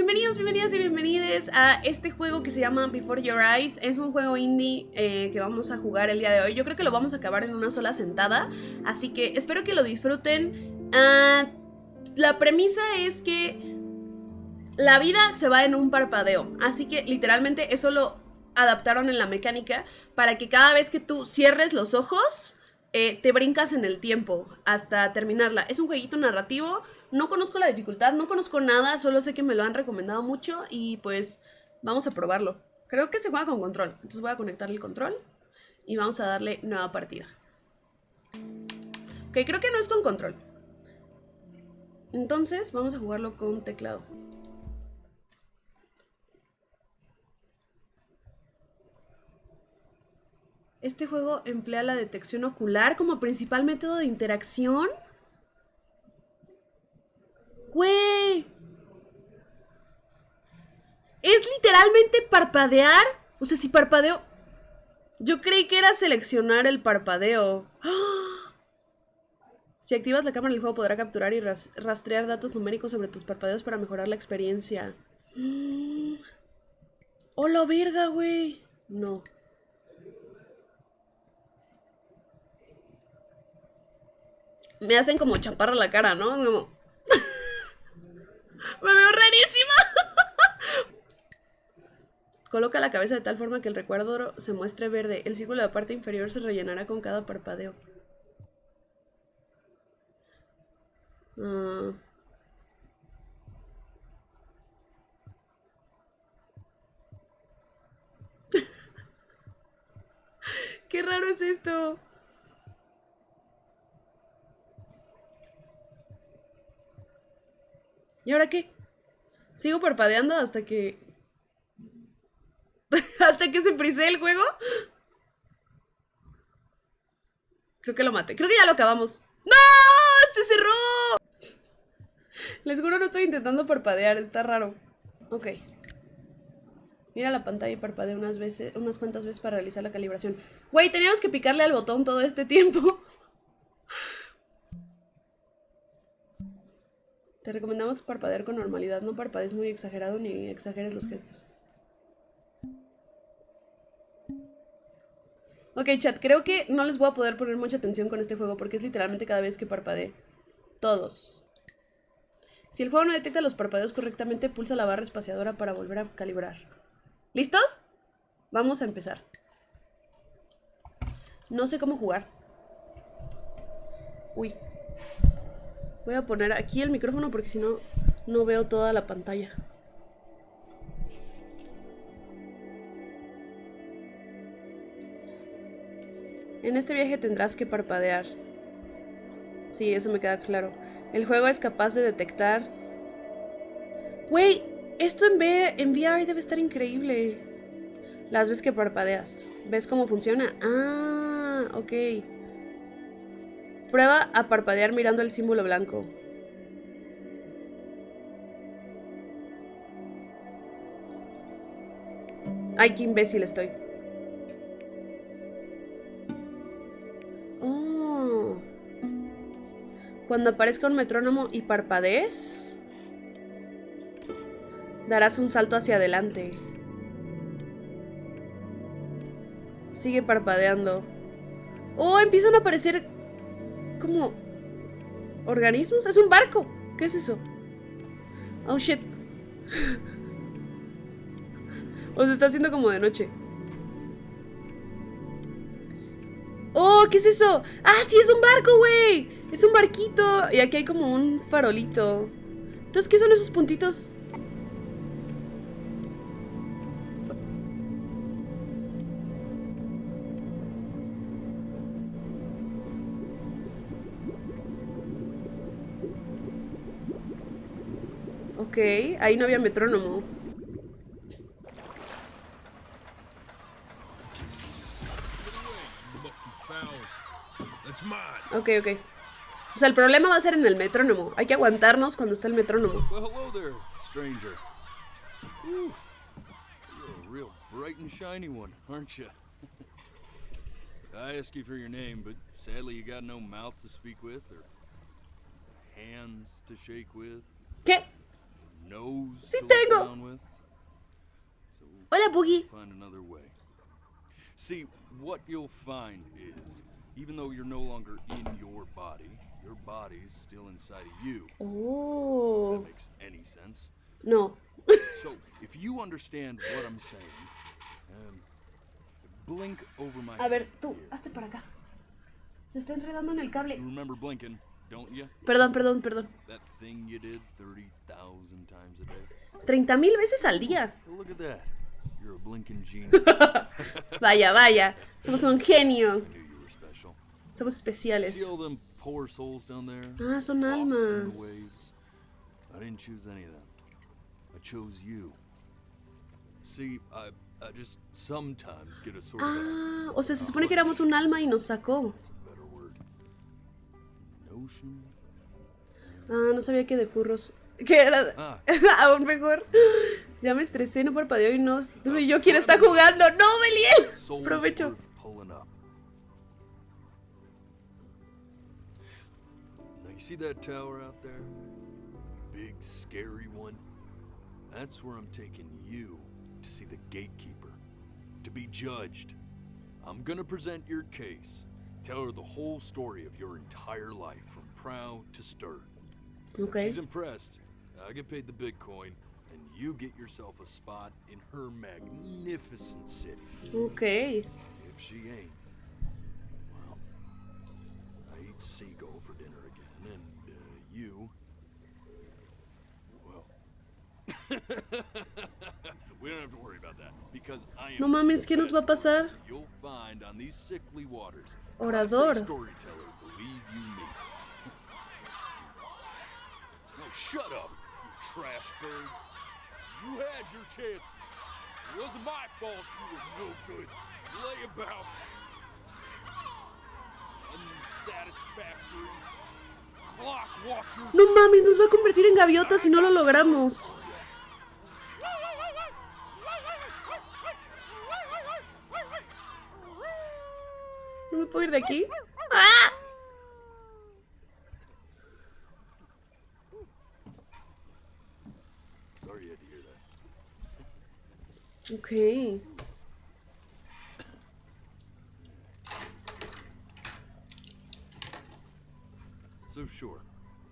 bienvenidos y bienvenides a este juego que se llama Before Your Eyes. Es un juego indie que vamos a jugar el día de hoy. Yo creo que lo vamos a acabar en una sola sentada, así que espero que lo disfruten. La premisa es que la vida se va en un parpadeo, así que literalmente eso lo adaptaron en la mecánica para que cada vez que tú cierres los ojos te brincas en el tiempo hasta terminarla. Es un jueguito narrativo. No conozco la dificultad, no conozco nada, solo sé que me lo han recomendado mucho y pues vamos a probarlo. Creo que se juega con control, entonces voy a conectar el control y vamos a darle nueva partida. Ok, creo que no es con control. Entonces vamos a jugarlo con teclado. Este juego emplea la detección ocular como principal método de interacción. ¡Güey! ¿Es literalmente parpadear? O sea, si parpadeo... Yo creí que era seleccionar el parpadeo. ¡Ah! Si activas la cámara, el juego podrá capturar y rastrear datos numéricos sobre tus parpadeos para mejorar la experiencia. ¡Oh, la verga, güey! No. Me hacen como chaparra la cara, ¿no? Como... ¡Me veo rarísima! Coloca la cabeza de tal forma que el recuadro se muestre verde. El círculo de la parte inferior se rellenará con cada parpadeo. ¡Qué raro es esto! ¿Y ahora qué? ¿Sigo parpadeando hasta que... hasta que se frisee el juego? Creo que lo maté. Creo que ya lo acabamos. ¡No! ¡Se cerró! Les juro no estoy intentando parpadear. Está raro. Ok. Mira la pantalla y parpadea unas cuantas veces para realizar la calibración. Güey, teníamos que picarle al botón todo este tiempo. Te recomendamos parpadear con normalidad. No parpadees muy exagerado ni exageres los gestos. Ok, chat, creo que no les voy a poder poner mucha atención con este juego porque es literalmente cada vez que parpadee. Todos. Si el juego no detecta los parpadeos correctamente, pulsa la barra espaciadora para volver a calibrar. ¿Listos? Vamos a empezar. No sé cómo jugar. Uy. Voy a poner aquí el micrófono porque si no, no veo toda la pantalla. En este viaje tendrás que parpadear. Sí, eso me queda claro. El juego es capaz de detectar... Güey, esto en VR debe estar increíble. Las veces que parpadeas. ¿Ves cómo funciona? Ah, ok. Prueba a parpadear mirando el símbolo blanco. Ay, qué imbécil estoy. Oh. Cuando aparezca un metrónomo y parpadees, darás un salto hacia adelante. Sigue parpadeando. Oh, empiezan a aparecer como organismos. Es un barco. ¿Qué es eso? Oh, shit. O se está haciendo como de noche. Oh, ¿qué es eso? Ah, sí, es un barco, güey. Es un barquito. Y aquí hay como un farolito. Entonces, ¿qué son esos puntitos? Ok, ahí no había metrónomo. Ok, ok. O sea, el problema va a ser en el metrónomo. Hay que aguantarnos cuando está el metrónomo. Well, hello there, stranger. Ooh, you're a real bright and shiny one, aren't you? I ask you for your name, but sadly you got no mouth to speak with or hands to shake with. ¿Qué? nose Sí to look tengo. down with. So Hola, Boogie. find another way. See, what you'll find is, even though you're no longer in your body's still inside of you. Oh. If that makes any sense. No. So, if you understand what I'm saying, blink over my A ver, head tú, here. hazte para acá. Se está enredando en el cable. You remember blinking, don't you? Perdón. That thing you did 30,000 times a day. 30,000 veces al día. Well, look at that. You're a blinking genius. Vaya. Somos un genio. I knew you were special. Somos See especiales. all them poor souls down there? Ah, son Lost in the almas. waves? I didn't choose any of them. I chose you. See, I just sometimes get a sort of Ah, o sea, se supone que éramos un alma y nos sacó. That's a better word. Notion. Ah, no sabía que de furros. Que era Ah. aún mejor. Ya me estresé, no parpadeo y no soy yo quien está jugando. ¡No, Beliel! Souls Provecho. worth pulling up. Now you see that tower out there? Big scary one? That's where I'm taking you to see the gatekeeper, to be judged. I'm gonna present your case, tell her the whole story of your entire life, from prow to stir. Ok. If she's impressed, I get paid the big coin, and you get yourself a spot in her magnificent city. Ok. If she ain't, well, I eat seagull for dinner again, and you, well, we don't have to worry about that, because I am. No mames, ¿qué nos va a pasar? You'll find on these sickly waters. Orador. Classic storyteller, believe you me. No, shut up, you trash birds. You had your chances. It wasn't my fault you were no good. Layabouts. Unsatisfactory. Clock watchers. No mames, nos va a convertir en gaviotas si no lo logramos. ¿No me puedo ir de aquí? ¡Ah! Sorry you had to hear that. Ok. So sure,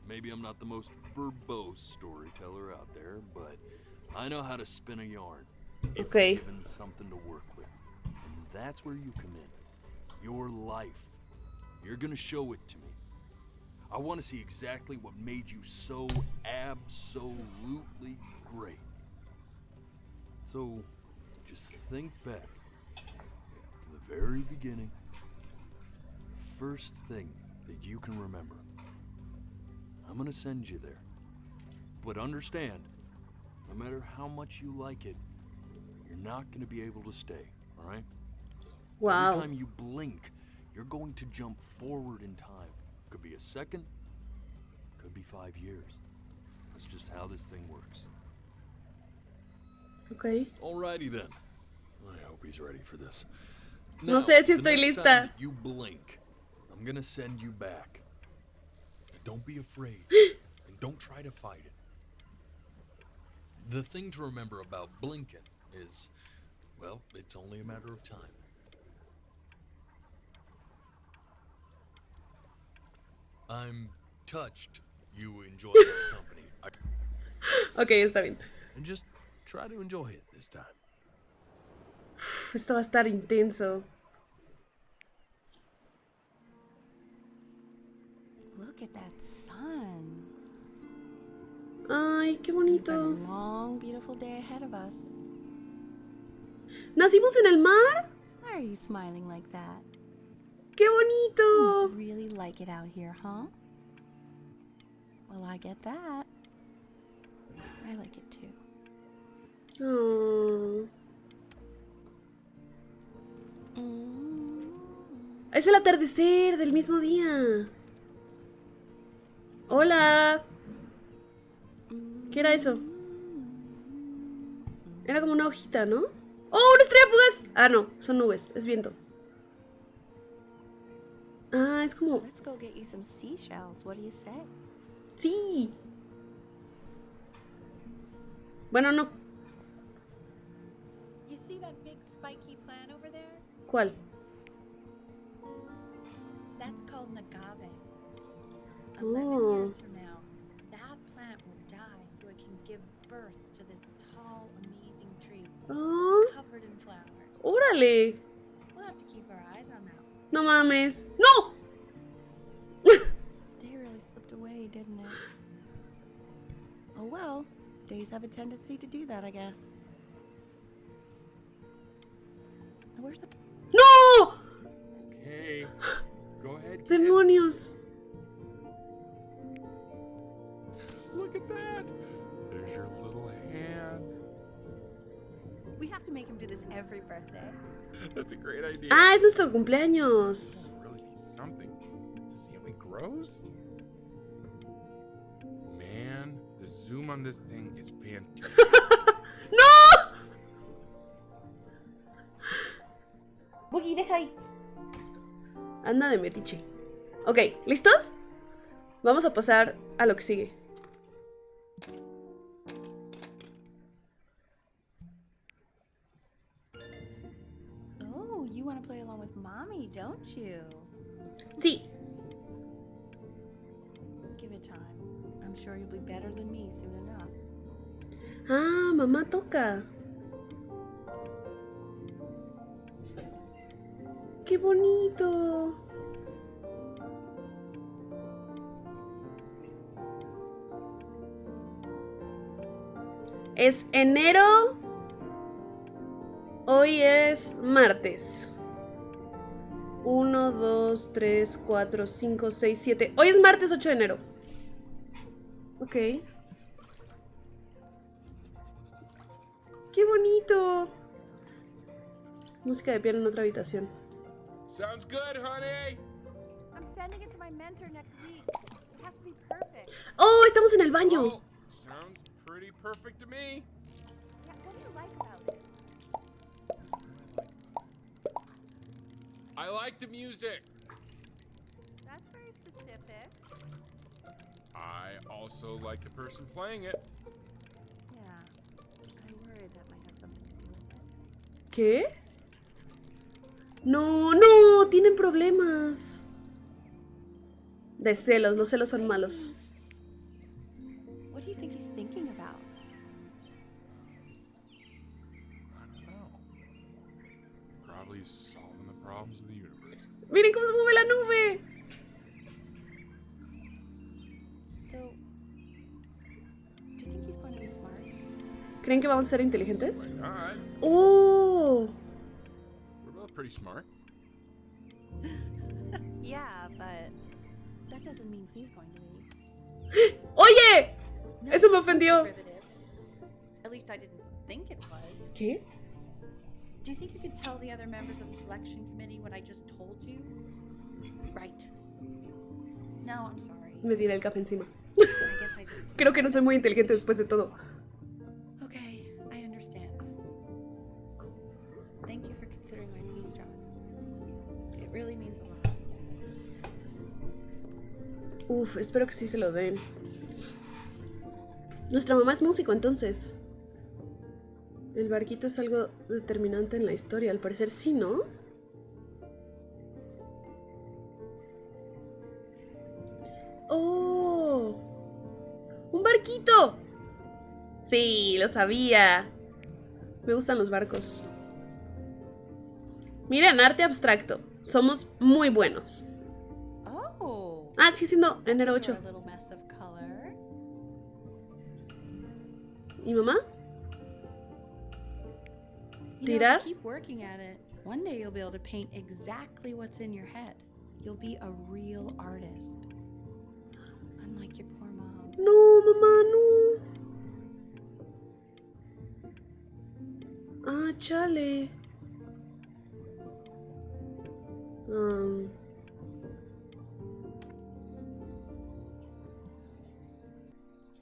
maybe I'm not the most verbose storyteller out there, but I know how to spin a yarn. If Okay. given something to work with. And that's where you come in. Your life. You're gonna show it to me. I want to see exactly what made you so absolutely great. So, just think back to the very beginning. The first thing that you can remember. I'm gonna send you there. But understand, no matter how much you like it, you're not gonna be able to stay, alright? Every Wow. time you blink, you're going to jump forward in time. Could be a second, could be 5 years. That's just how this thing works. Ok. Alrighty then. I hope he's ready for this. No sé si the estoy next lista. time that you blink, I'm gonna send you back. And don't be afraid. And don't try to fight it. The thing to remember about blinking is, well, it's only a matter of time. I'm touched you enjoy my company. Ok, está bien. And just try to enjoy it this time. Uf, esto va a estar intenso. Look at that sun. Ay, qué We've got a bonito. long, beautiful day ahead of us. ¿Nacimos en el mar? Why are you smiling like that? ¡Qué You bonito! must really like it out here, huh? Well, I get that. I like it too. Oh. Mm. Es el atardecer del mismo día. Hola. ¿Qué era eso? Era como una hojita, ¿no? ¡Oh, una estrella fugaz! Ah, no, son nubes, es viento. Ah, es como... Let's go get you some seashells. What do you say? ¡Sí! Bueno, no. You see that big spiky plant over there? ¿Cuál? That's called an agave. Oh. 11 years from now, that plant will die so it can give birth to this tall, amazing tree Oh, covered in flowers. órale. We'll have to keep our eyes on that one. No mames. ¡No! Day really slipped away, didn't it? Oh well, days have a tendency to do that, I guess. Now, where's the... ¡No! Okay. Go ahead. Kid. ¡Demonios! Look at that. There's your little hand. We have to make him do this every birthday. That's a great idea. Ah, es nuestro cumpleaños. It'll really be something to see how it grows. Man, the zoom on this thing is fantastic. ¡No! Boogie, deja ahí. Anda de metiche. Ok, ¿listos? Vamos a pasar a lo que sigue. Oh, you want to play along with Mommy, don't you? Sí. Give it time. I'm sure you'll be better than me soon enough. Ah, mamá toca. ¡Qué bonito! Es enero. Hoy es martes. 1, 2, 3, 4, 5, 6, 7. Hoy es martes 8 de enero. Ok. ¡Qué bonito! Música de piano en otra habitación. Sounds good, honey. I'm sending it to my mentor next week. It has to be perfect. ¡Oh! Estamos en el baño. Well, sounds pretty perfect to me. Yeah, what do you like about it? I like the music. That's very specific. I also like the person playing it. Yeah, I worry that might have something to do with it. ¿Qué? No, no, tienen problemas. De celos, los celos son malos. What do you think he's thinking about? I don't know. Probably solving the problems of the universe. Miren cómo se mueve la nube. So, do you think he's going to be smart? ¿Creen que vamos a ser inteligentes? Why not? ¡Oh! We're both pretty smart. Yeah, but that doesn't mean he's going to be. ¡Oye! No, Eso me it's ofendió. derivative. At least I didn't think it was. ¿Qué? Do you think you could tell the other members of the selection committee what I just told you? Right. No, I'm sorry. Me tiré el café encima. I guess I just... Creo que no soy muy inteligente después de todo. Okay, I understand. Thank you for considering my piece, John. It really means a lot. Uf, espero que sí se lo den. Nuestra mamá es músico, entonces. El barquito es algo determinante en la historia. Al parecer sí, ¿no? ¡Oh! ¡Un barquito! Sí, lo sabía. Me gustan los barcos. Miren, arte abstracto. Somos muy buenos. Oh. Ah, sí, siendo enero Sure, 8. a little mess of color. ¿Y mamá? You know, ¿Tirar? keep working at it. One day you'll be able to paint exactly what's in your head. You'll be a real artist. Unlike your poor mom. No, mamá, no. Ah, chale.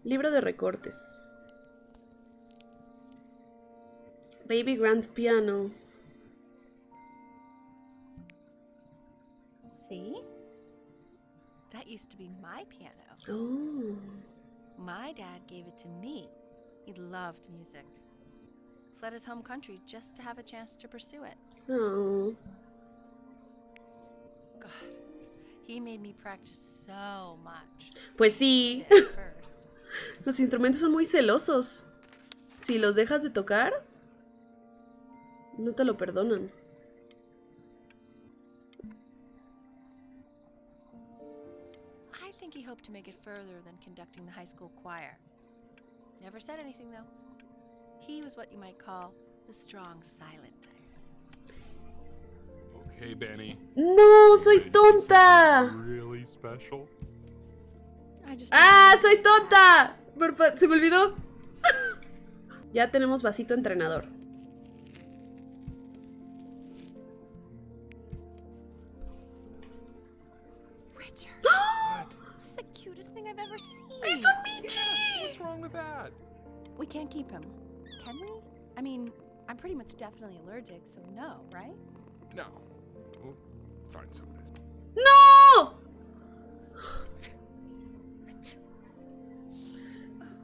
Libro de recortes. Baby Grand Piano. See? That used to be my piano. Oh. My dad gave it to me He loved music. Fled his home country just to have a chance to pursue it. Oh. God, he made me practice so much. Pues sí. At first. Los instrumentos son muy celosos. Si los dejas de tocar, no te lo perdonan. I think he hoped to make it further than conducting the high school choir. Never said anything, though. He was what you might call the strong silent type. Okay, Benny. No, soy tonta. Really special? I just ¡Ah, soy tonta! Se me olvidó. Ya tenemos vasito entrenador. Richard, What? that's the cutest thing I've ever seen. ¡Es un Michi! What's wrong with that? We can't keep him, can we? I mean, I'm pretty much definitely allergic, so no, right? No. We'll find somebody. ¡No!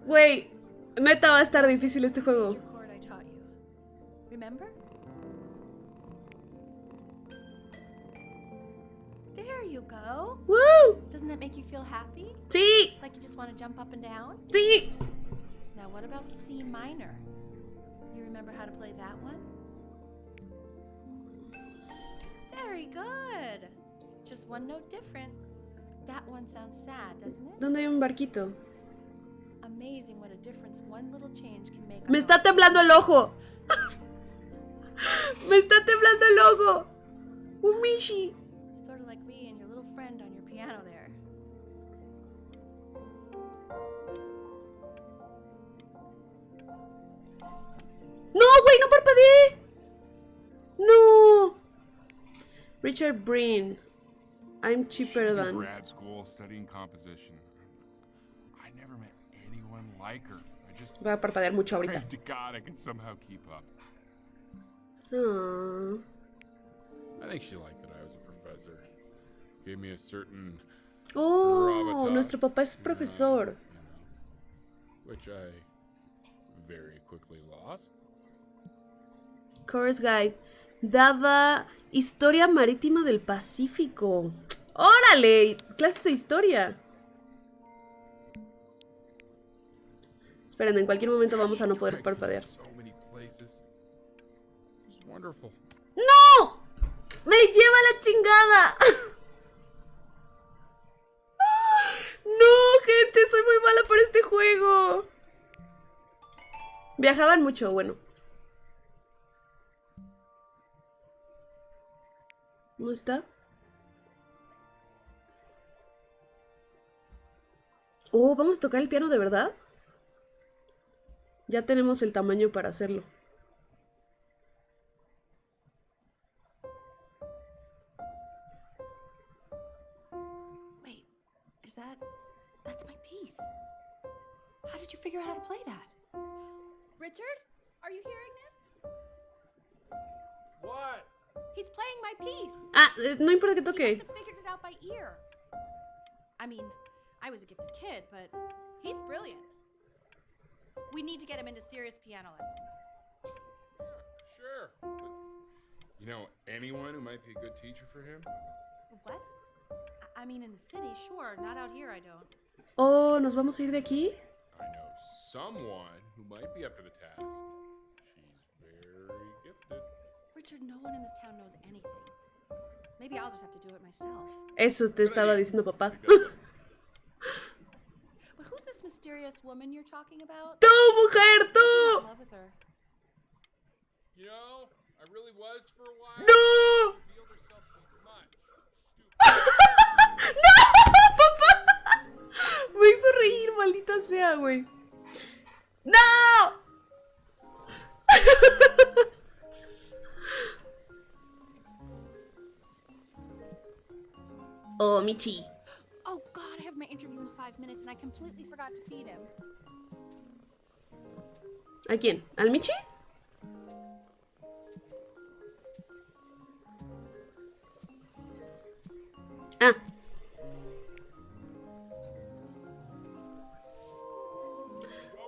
Güey, neta va a estar difícil este juego. Your chord I taught you. Remember? There you go. ¡Woo! Doesn't that make you feel happy? ¡Sí! Like you just want to jump up and down? ¡Sí! Now what about C minor? You remember how to play that one? Very good. Just one note different. That one sounds sad, doesn't it? ¿Dónde hay un barquito? Amazing what a difference one little change can make. Me está temblando el ojo. Me está temblando el ojo. Un Michi. Sort of like me and your little friend on your piano there. ¡No, güey! ¡No parpadeé! ¡No! Richard Breen. I'm cheaper She's in than... grad school studying composition. I never met anyone like her. I just Voy a parpadear mucho ahorita. prayed to God I could somehow keep up. Ah. I think she liked that I was a professor. Gave me a certain Oh, gravitas, nuestro papá es profesor. which I very quickly lost. Course Guide. Daba Historia Marítima del Pacífico. ¡Órale! Clases de historia. Esperen, en cualquier momento vamos a no poder parpadear. So many places. It was wonderful. ¡No! ¡Me lleva la chingada! ¡No, gente! Soy muy mala por este juego. Viajaban mucho, bueno. ¿No está? Oh, ¿vamos a tocar el piano de verdad? Ya tenemos el tamaño para hacerlo. Wait, is that... That's my piece. How did you figure out how to play that? Richard, are you hearing this? What? He's playing my piece. Ah, no importa que He toque. must have figured it out by ear. I mean, I was a gifted kid, but he's brilliant. We need to get him into serious piano lessons. Sure. But, you know anyone who might be a good teacher for him? What? I mean, in the city, sure. Not out here, I don't. Oh, ¿nos vamos a ir de aquí? I know someone who might be up to the task. She's very gifted. Richard, no one in this town knows anything. Maybe I'll just have to do it myself. Eso te estaba diciendo papá. But who's this mysterious woman you're talking about? ¡Tú, mujer, I'm in tú! love with her. You know, I really was for a while. ¡No! She revealed herself to be much. Stupid. ¡No, papá! Me hizo reír, maldita sea, güey. ¡No! Oh, Michi. Oh, God, I have my interview in 5 minutes and I completely forgot to feed him. ¿A quién? ¿Al Michi? Ah.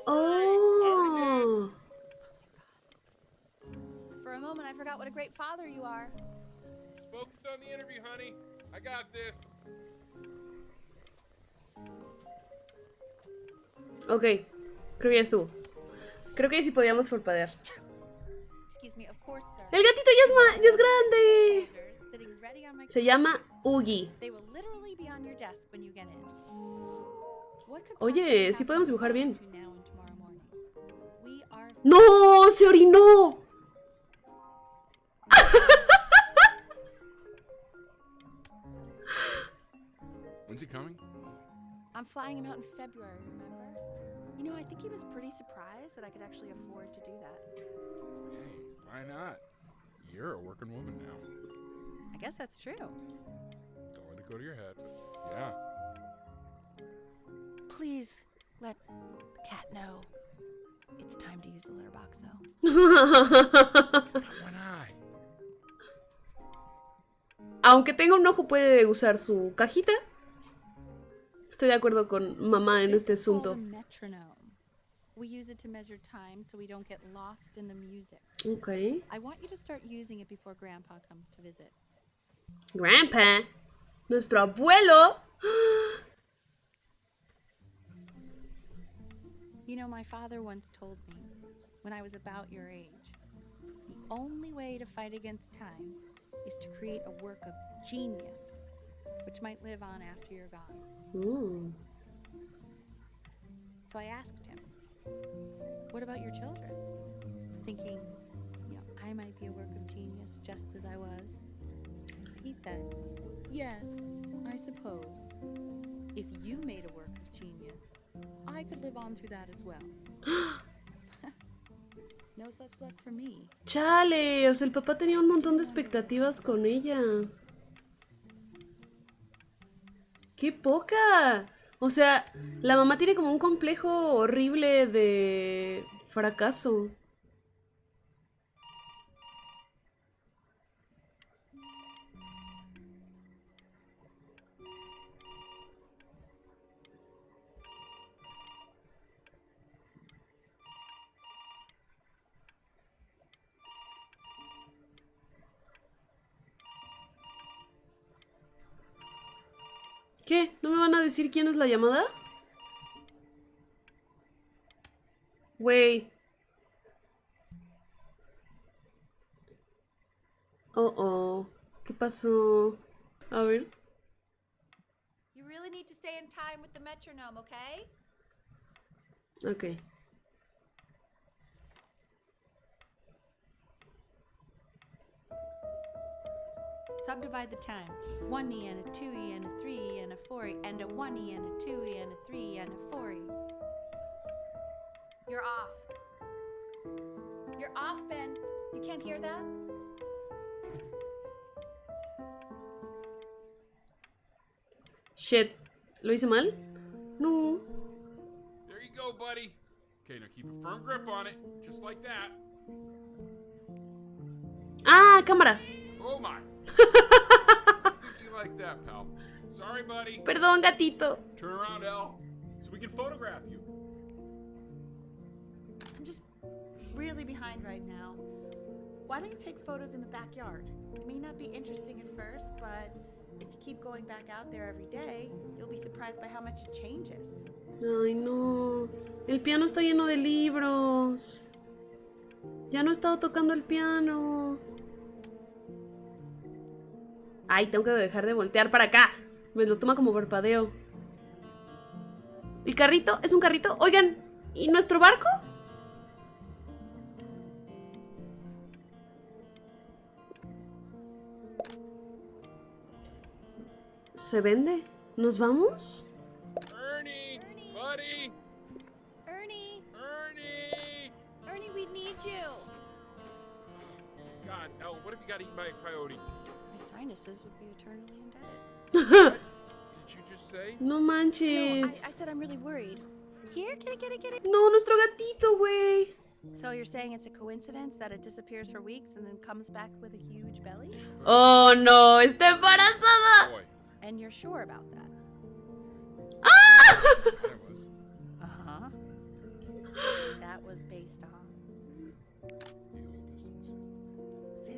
Oh. I forgot what a great father you are. Focus on the interview, honey. I got this. Ok, creo que ya estuvo. Creo que sí podíamos parpadear. Excuse me, of course, sir. ¡El gatito ya es grande! Soldiers sitting ready on my Se llama Ugi. They will literally be on your desk when you get in. What could Oye, possibly sí podemos happen dibujar bien. between now and tomorrow morning? We are ¡No! ¡Se orinó! When's he coming? I'm flying him out in February, remember? You know, I think he was pretty surprised that I could actually afford to do that. Hey, why not? You're a working woman now. I guess that's true. Don't let it go to your head. Yeah. Please let the cat know. It's time to use the litter box, though. It's got one eye. Aunque tenga un ojo, puede usar su cajita. Estoy de acuerdo con mamá en este asunto. We use it to measure time so we don't get lost in the music. Ok. I want you to start using it before Grandpa comes to visit. Grandpa. Nuestro abuelo. You know, my father once told me, when I was about your age, the only way to fight against time is to create a work of genius, which might live on after you're gone. Mm. So I asked him, what about your children? Thinking, you know, I might be a work of genius just as I was. He said, yes, I suppose. If you made a work of genius, I could live on through that as well. No such luck for me. Chale, o sea, el papá tenía un montón de expectativas con ella. ¡Qué poca! O sea, la mamá tiene como un complejo horrible de fracaso. ¿Qué? ¿No me van a decir quién es la llamada? Güey. Oh. ¿Qué pasó? A ver. You really need to stay in time with the metronome, okay? Ok. Subdivide the time. 1e and a 2e and a 3e and a 4e and a 1e and a 2e and a 3e and a 4e. You're off. You're off, Ben. You can't hear that? Shit. ¿Lo hice mal? No. There you go, buddy. Okay, now keep a firm grip on it, just like that. ¡Ah, cámara! Oh my. Think you like that, pal. Sorry, buddy. Perdón, gatito. Turn around, Elle, so we can photograph you. I'm just really behind right now. Why don't you take photos in the backyard? It may not be interesting at first, but if you keep going back out there every day, you'll be surprised by how much it changes. Ay, no. El piano está lleno de libros. Ya no he estado tocando el piano. Ay, tengo que dejar de voltear para acá. Me lo toma como parpadeo. ¿El carrito? ¿Es un carrito? Oigan, ¿y nuestro barco? ¿Se vende? ¿Nos vamos? Ernie, buddy. Ernie! Ernie. Ernie, we need you! God, Elle, what if you got eaten by a coyote? My sinuses would be eternally indebted. What did you just say? No No, I manches. said I'm really worried. Here, kitty. No, nuestro gatito, güey. So you're saying it's a coincidence that it disappears for weeks and then comes back with a huge belly? Oh, no, está embarazada. Boy, And you're sure about that? ¡Ah! I was. Uh-huh. That was based on... The oldest.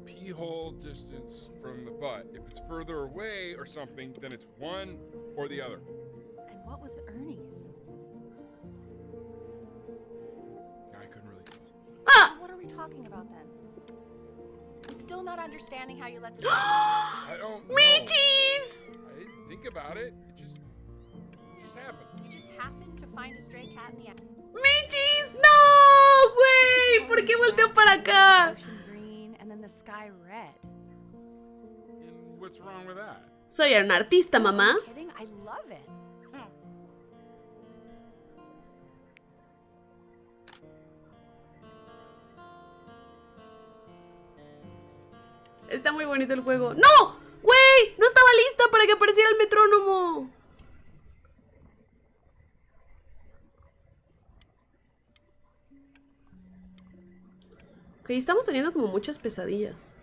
pee hole distance from the butt. If it's further away or something, then it's one or the other. And what was Ernie's? I couldn't really tell. Ah! What are we talking about then? I'm still not understanding how you let this. I don't know. ¡Michis! I didn't think about it. It just happened. You just happened to find a stray cat in the ¡Michis! ¡No! ¡Güey! ¿Por qué volteó para acá? ocean green and then the sky red. And what's wrong with that? Soy un artista, mamá. Are you kidding? I love it. Está muy bonito el juego. ¡No! ¡Güey! No estaba lista para que apareciera el metrónomo. Ok, estamos teniendo como muchas pesadillas.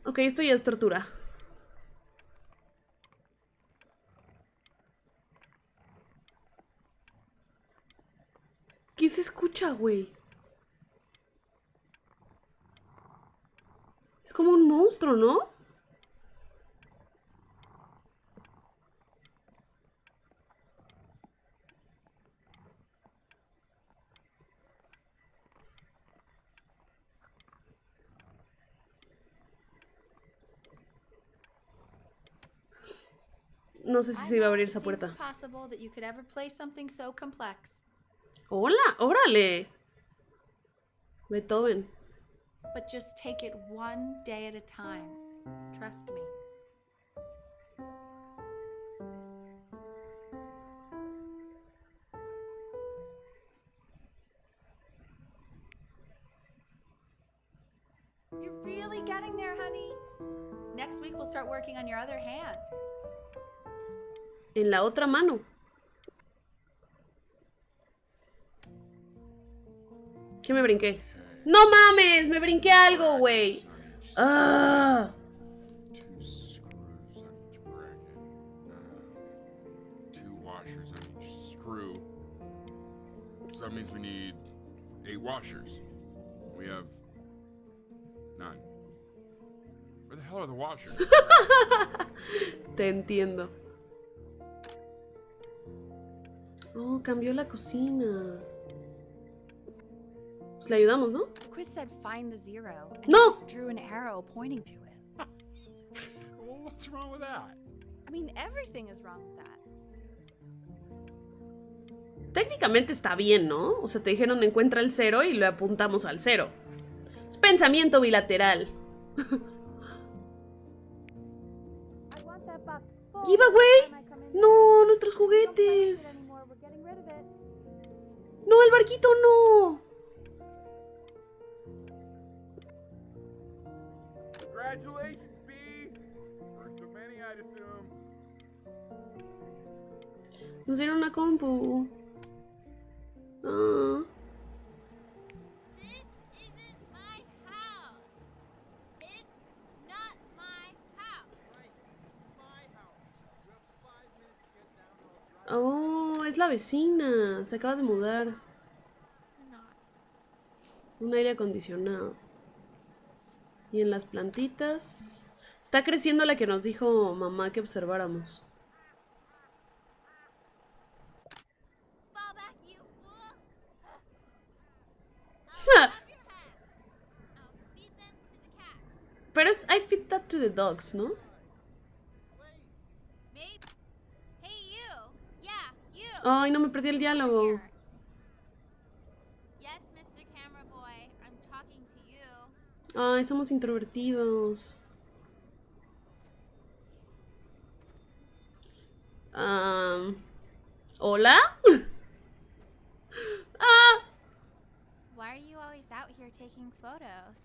Ok, esto ya es tortura. ¿Qué se escucha, güey? Es como un monstruo, ¿no? No sé si se iba a abrir esa puerta. It's possible that you could ever play something so complex. ¡Hola! ¡Órale! Beethoven. But just take it one day at a time. Trust me. You're really getting there, honey. Next week we'll start working on your other hand. En la otra mano. ¿Qué me brinqué? ¡No mames! Me brinqué algo, güey. ¡Ah! Two screws on each bracket. Two washers on each screw. So that means we need 8 washers. We have none. Where the hell are the washers? Te entiendo. Oh, cambió la cocina. Pues le ayudamos, ¿no? The quiz said find the zero. And No! I just drew an arrow pointing to it. Well, what's wrong with that? I mean, everything is wrong with that. Técnicamente está bien, ¿no? O sea, te dijeron encuentra el cero y le apuntamos al cero. Es pensamiento bilateral. ¡Iba, güey! ¡No! ¡Nuestros juguetes! ¡No, el barquito no! Congratulations, B. First of many, I'd assume. Nos dieron una compu. Ah. This isn't my house. It's not my house. Right, it's my house. You have 5 minutes to get down and I'll drive. Oh, es la vecina. Se acaba de mudar. Un aire acondicionado. Y en las plantitas. Está creciendo la que nos dijo mamá que observáramos. Fall back, you fool. I'll grab your head. I'll feed them to the cat. Pero es I feed that to the dogs, ¿no? Maybe. Hey, you. Yeah, you. Ay, no me perdí el diálogo. Here. Yes, Mr. Camera Boy. I'm talking to you. Ay, somos introvertidos. ¿Hola? Ah. Why are you always out here taking photos?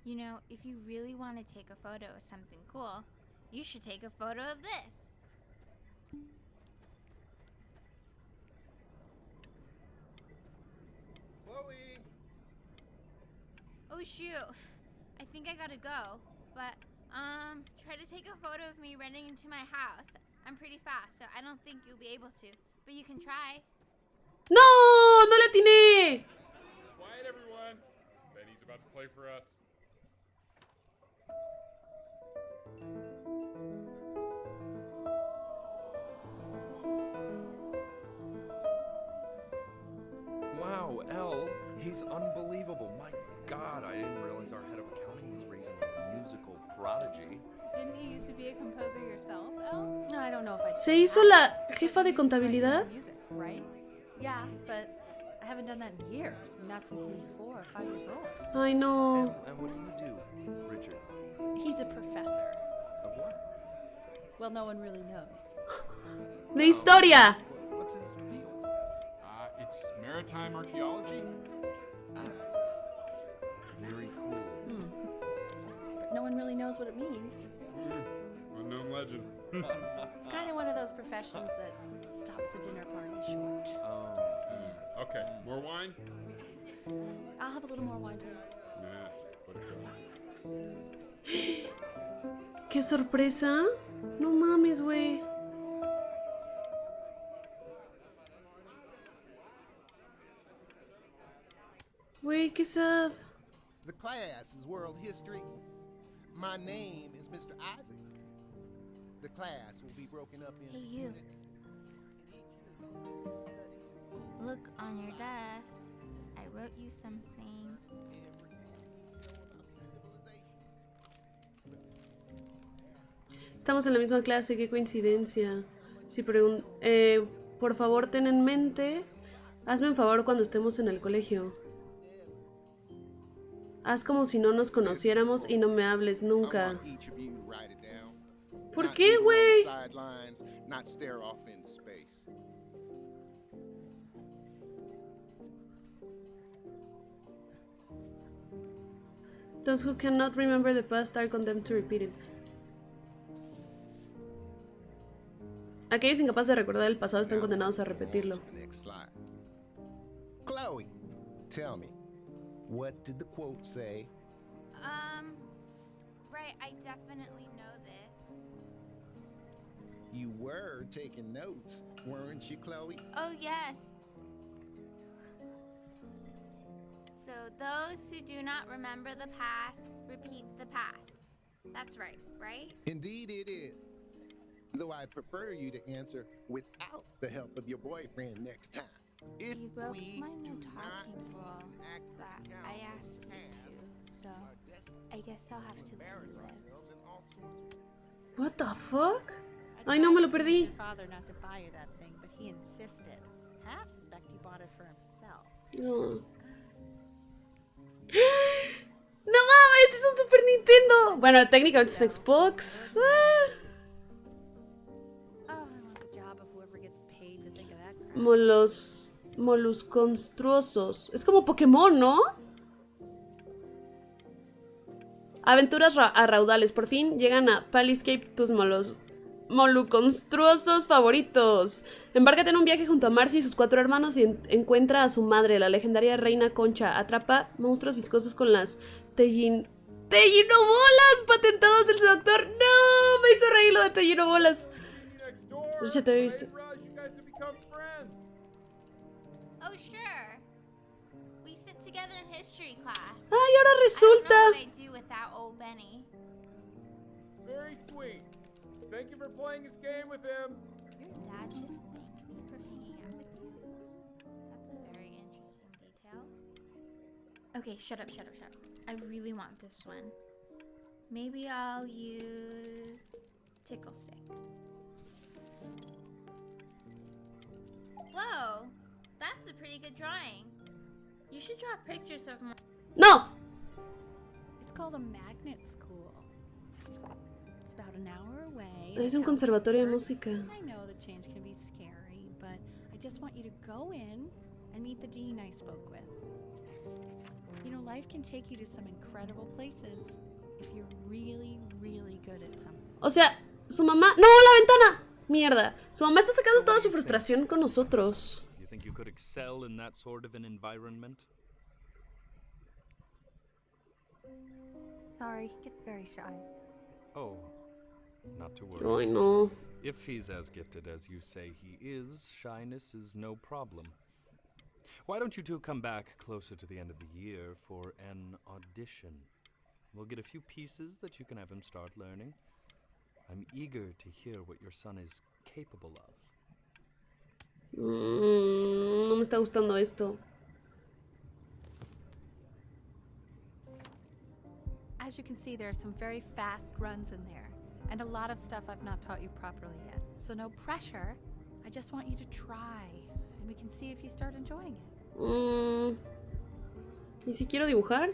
You know, if you really want to take a photo of something cool, you should take a photo of this. Oh shoot, I think I gotta go. But, try to take a photo of me running into my house. I'm pretty fast, so I don't think you'll be able to. But you can try. ¡No! ¡No le atiné! Quiet, everyone. Benny's about to play for us. Wow, Elle, he's unbelievable. My God, I didn't realize our head of accounting was raising a musical prodigy. Didn't you used to be a composer yourself, Elle? I don't know if I ¿Se hizo la jefa de contabilidad? Music, right? Yeah, but I haven't done that in years. Not since he was 4 or 5 years old. Ay, no. And what do you do, Richard? He's a professor. Of what? Well, no one really knows. De historia. What's his field? It's maritime archaeology. Very cool. But no one really knows what it means. Unknown legend. It's kind of one of those professions that stops a dinner party short. Okay, more wine? I'll have a little more wine, please. Nah, what a show. ¡Qué sorpresa! No mames, güey. Güey, qué sad. The class is world history. My name is Mr. Isaac. The class will be broken up into Hey, you. units. Look on your desk. I wrote you something. Estamos en la misma clase, qué coincidencia. Si por favor, ten en mente. Hazme un favor cuando estemos en el colegio. Haz como si no nos conociéramos y no me hables I nunca. want each of you to write it down. ¿Por Not qué, sit on the güey? sidelines, not stare off into space. Those who cannot remember the past are condemned to repeat it. Aquellos incapaces de recordar el pasado están condenados a repetirlo. The next slide. Chloe, tell me, what did the quote say? Right, I definitely know this. You were taking notes, weren't you, Chloe? Oh, yes. So, those who do not remember the past, repeat the past. That's right, right? Indeed it is. Though I'd prefer you to answer without the help of your boyfriend next time. If You broke we my no do not talking keep rule an active that account I of asked the you past, to, so our destiny I guess I'll have will to let embarrass you live. ourselves in all sorts of What the fuck? I Ay, no, me lo tried to perdí. convince your father not to buy you that thing, but he insisted. Half suspect he bought it for himself. No. ¡No mames! ¡Es un Super Nintendo! Bueno, técnicamente es un Xbox. Ah. Oh, I want the job of whoever gets paid to think of that crap. Molusconstruosos. Es como Pokémon, ¿no? Aventuras a raudales. Por fin llegan a Paliscape tus moluconstruosos favoritos. Embárcate en un viaje junto a Marcy y sus 4 hermanos y encuentra a su madre, la legendaria reina Concha. Atrapa monstruos viscosos con las tellinobolas patentadas del seductor. ¡No! Me hizo reír lo de tellinobolas. Ya te había visto. Oh, sure. We sit together in history class. ¡Ay, ahora I don't resulta! know what I'd do without old Benny. Very sweet. Thank you for playing this game with him. Your dad just thanked me for hanging out with you? That's a very interesting detail. Okay, shut up. I really want this one. Maybe I'll use tickle stick. Whoa, that's a pretty good drawing. You should draw pictures of more. ¡No! It's called a magnet school. It's about an hour away. Es un conservatorio de música. I know the change can be scary, but I just want you to go in and meet the dean I spoke with. You know, life can take you to some incredible places if you're really, really good at something. O sea, su mamá... ¡No, la ventana! Mierda. Su mamá está sacando toda su frustración con nosotros. You think you could excel in that sort of an environment? Sorry, he gets very shy. Oh, not to worry. Ay, no. If he's as gifted as you say he is, shyness is no problem. Why don't you two come back closer to the end of the year for an audition? We'll get a few pieces that you can have him start learning. I'm eager to hear what your son is capable of. No me está gustando esto. As you can see, there are some very fast runs in there, and a lot of stuff I've not taught you properly yet. So no pressure. I just want you to try, and we can see if you start enjoying it. ¿Y si quiero dibujar?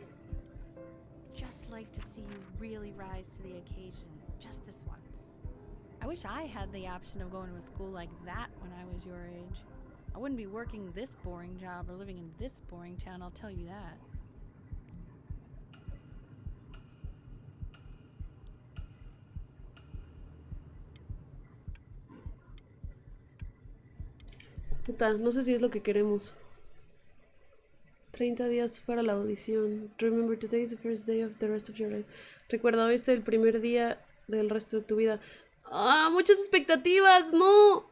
Just like to see you really rise to the occasion, just this once. I wish I had the option of going to a school like that when I was your age. I wouldn't be working this boring job or living in this boring town, I'll tell you that. Puta, no sé si es lo que queremos. 30 días para la audición. Remember, today is the first day of the rest of your life. Recuerda, hoy es el primer día del resto de tu vida. ¡Ah! ¡Muchas expectativas! ¡No!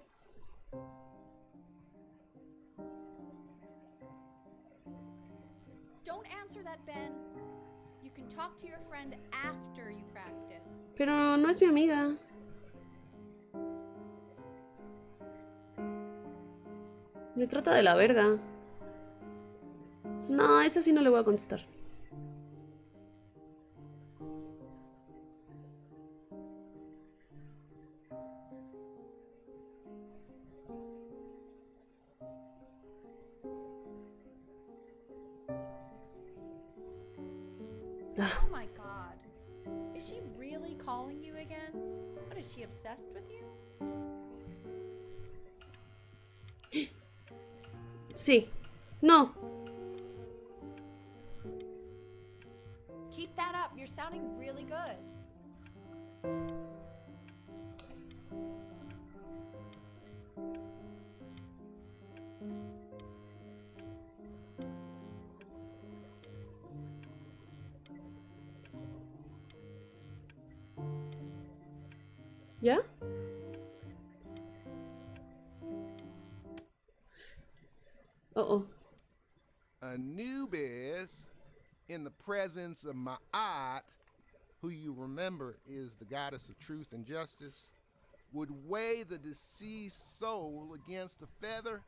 Don't answer that, Ben. You can talk to your friend after you practice. Pero no es mi amiga. Me trata de la verga. No, esa sí no le voy a contestar. Oh my god. Is she really calling you again? What, is she obsessed with you? Sí. No. Keep that up. You're sounding really good. ¿Ya? Oh. Anubis, in the presence of Ma'at, who you remember is the goddess of truth and justice, would weigh the deceased soul against a feather,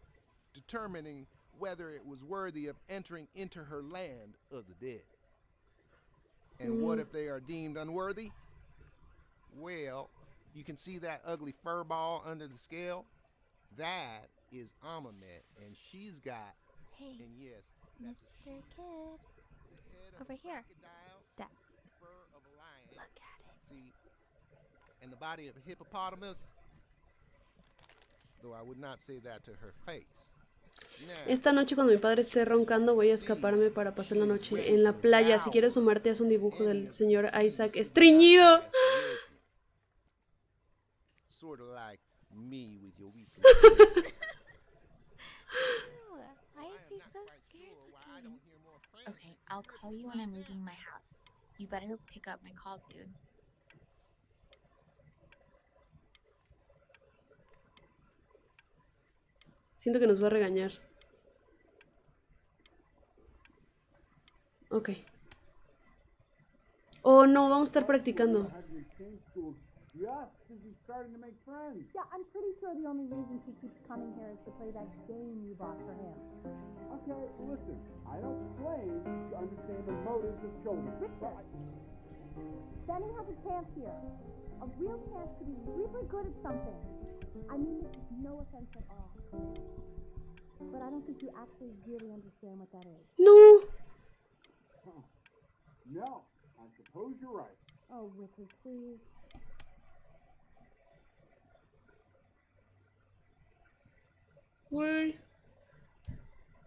determining whether it was worthy of entering into her land of the dead. And what if they are deemed unworthy? Well, you can see that ugly fur ball under the scale? That is Amamet, and she's got... Hey, and yes, Mr. Kid. the head of Over a here. crocodile, Desk. fur of a lion. Look at it. See, and the body of a hippopotamus, though I would not say that to her face. Now, Esta noche cuando mi padre esté roncando voy a escaparme para pasar la noche en la playa. Si quieres sumarte, haz un dibujo del señor Isaac estreñido. sort of like me with your weakness. Ew, why is he so scared looking? Okay, I'll call you when I'm leaving my house. You better pick up my call, dude. Siento que nos va a regañar. Ok. Oh, no, vamos a estar practicando. Just as he's starting to make friends. Yeah, I'm pretty sure the only reason she keeps coming here is to play that game you bought for him. Okay, listen, I don't claim to understand the motives of children. Benny has a chance here. A real chance to be really good at something. I mean this is no offense at all. But I don't think you actually really understand what that is. No. Huh. No, I suppose you're right. Oh, Richard, please. Güey.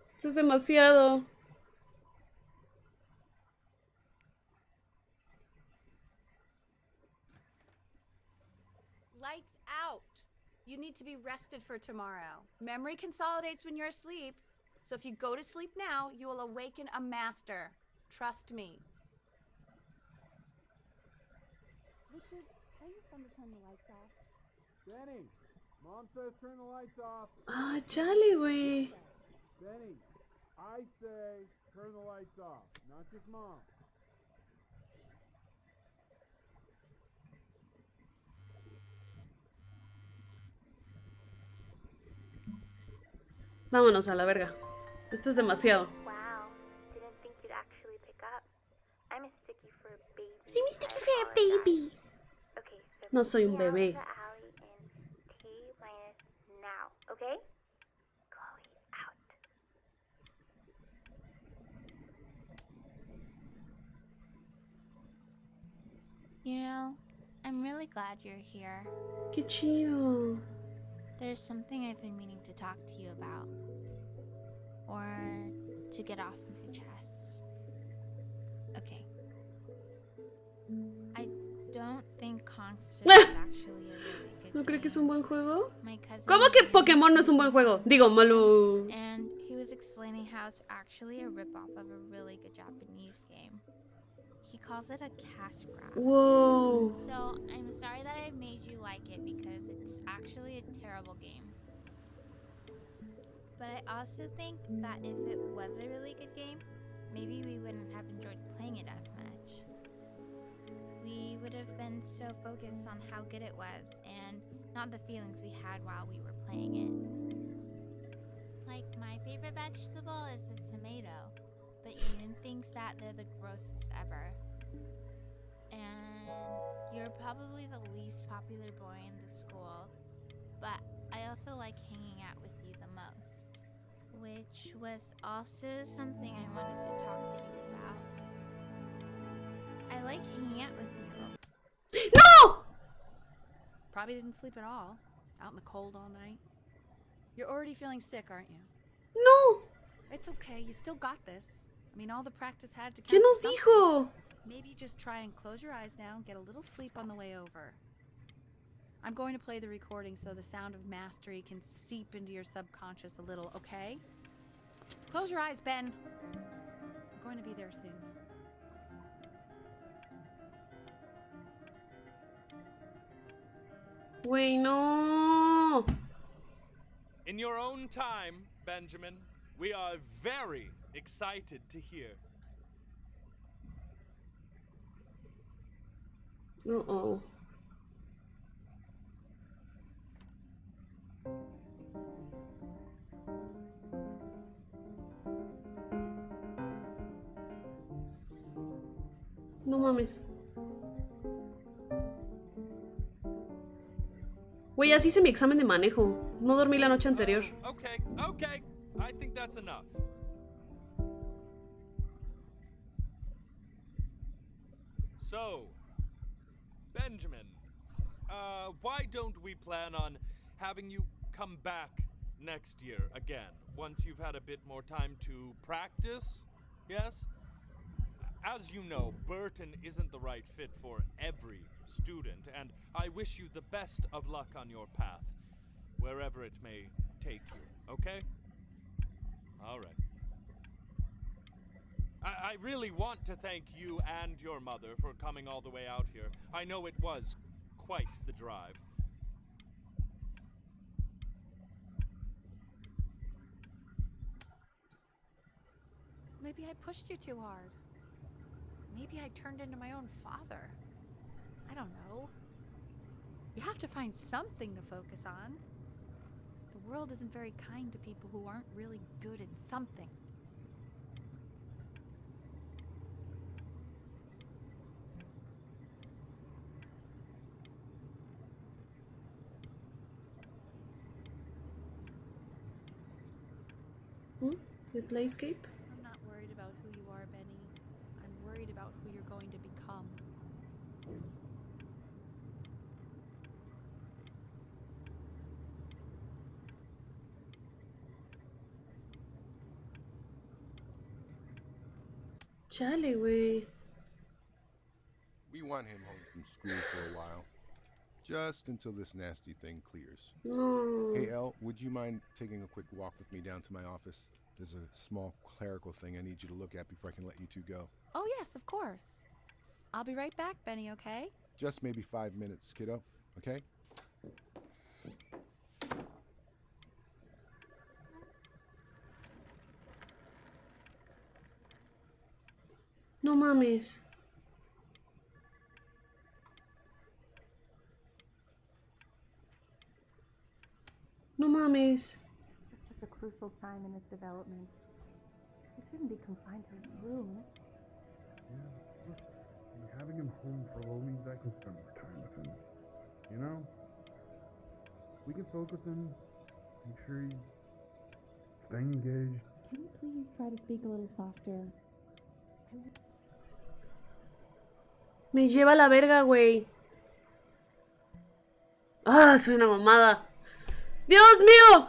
Esto es demasiado. Lights out. You need to be rested for tomorrow. Memory consolidates when you're asleep. So if you go to sleep now, you will awaken a master. Trust me. Richard, tell your son to turn the lights off. Benny, Mom says turn the lights off. Ah, chale, güey. Benny, I say turn the lights off, not just Mom. Vámonos a la verga. Esto es demasiado. Wow, didn't think you'd actually pick up. I'm sticky for a baby. I'm sticky for a baby. Okay, so No soy un meet me out bebé. in the alley in T-minus now, okay? Chloe, out. You know, I'm really glad you're here. Qué chido. There's something I've been meaning to talk to you about. Or to get off my chest. Okay. I don't think Kongster is actually a really good ¿No cree que es game. un buen juego? My cousin ¿Cómo que Ian- Pokémon no es un buen juego? Digo, malo. And he was explaining how it's actually a ripoff of a really good Japanese game. He calls it a cash grab. Wow. So I'm sorry that I made you like it because it's actually a terrible game. But I also think that if it was a really good game, maybe we wouldn't have enjoyed playing it as much. We would have been so focused on how good it was and not the feelings we had while we were playing it. Like, my favorite vegetable is the tomato, but Ian thinks that they're the grossest ever. And you're probably the least popular boy in the school, but I also like hanging out with you the most. Which was also something I wanted to talk to you about. I like hanging out with you. ¡No! Probably didn't sleep at all. Out in the cold all night. You're already feeling sick, aren't you? ¡No! It's okay. You still got this. I mean, all the practice had to ¿Qué count nos for something. dijo? Maybe just try and close your eyes now and get a little sleep on the way over. I'm going to play the recording so the sound of mastery can seep into your subconscious a little, okay? Close your eyes, Ben. I'm going to be there soon. Güey, no. In your own time, Benjamin, we are very excited to hear. Uh-oh. No mames. Güey, así hice mi examen de manejo. No dormí la noche anterior. Okay. I think that's enough. So, Benjamin, why don't we plan on having you come back next year again, once you've had a bit more time to practice? Yes? As you know, Burton isn't the right fit for every student, and I wish you the best of luck on your path, wherever it may take you, okay? All right. I really want to thank you and your mother for coming all the way out here. I know it was quite the drive. Maybe I pushed you too hard. Maybe I turned into my own father. I don't know. You have to find something to focus on. The world isn't very kind to people who aren't really good at something. The playscape? I'm not worried about who you are, Benny. I'm worried about who you're going to become. Chale, güey. We want him home from school for a while. Just until this nasty thing clears. No. Hey, Elle, would you mind taking a quick walk with me down to my office? There's a small clerical thing I need you to look at before I can let you two go. Oh, yes, of course. I'll be right back, Benny, okay? Just maybe 5 minutes, kiddo, okay? No mames. No mames. It's such a crucial time in his development. He shouldn't be confined to his room. Yeah, look, having him home for a while means I can spend more time with him. You know? We can focus him, make sure he's staying engaged. Can you please try to speak a little softer? Me lleva la verga, güey. Ah, soy una mamada. ¡Dios mío!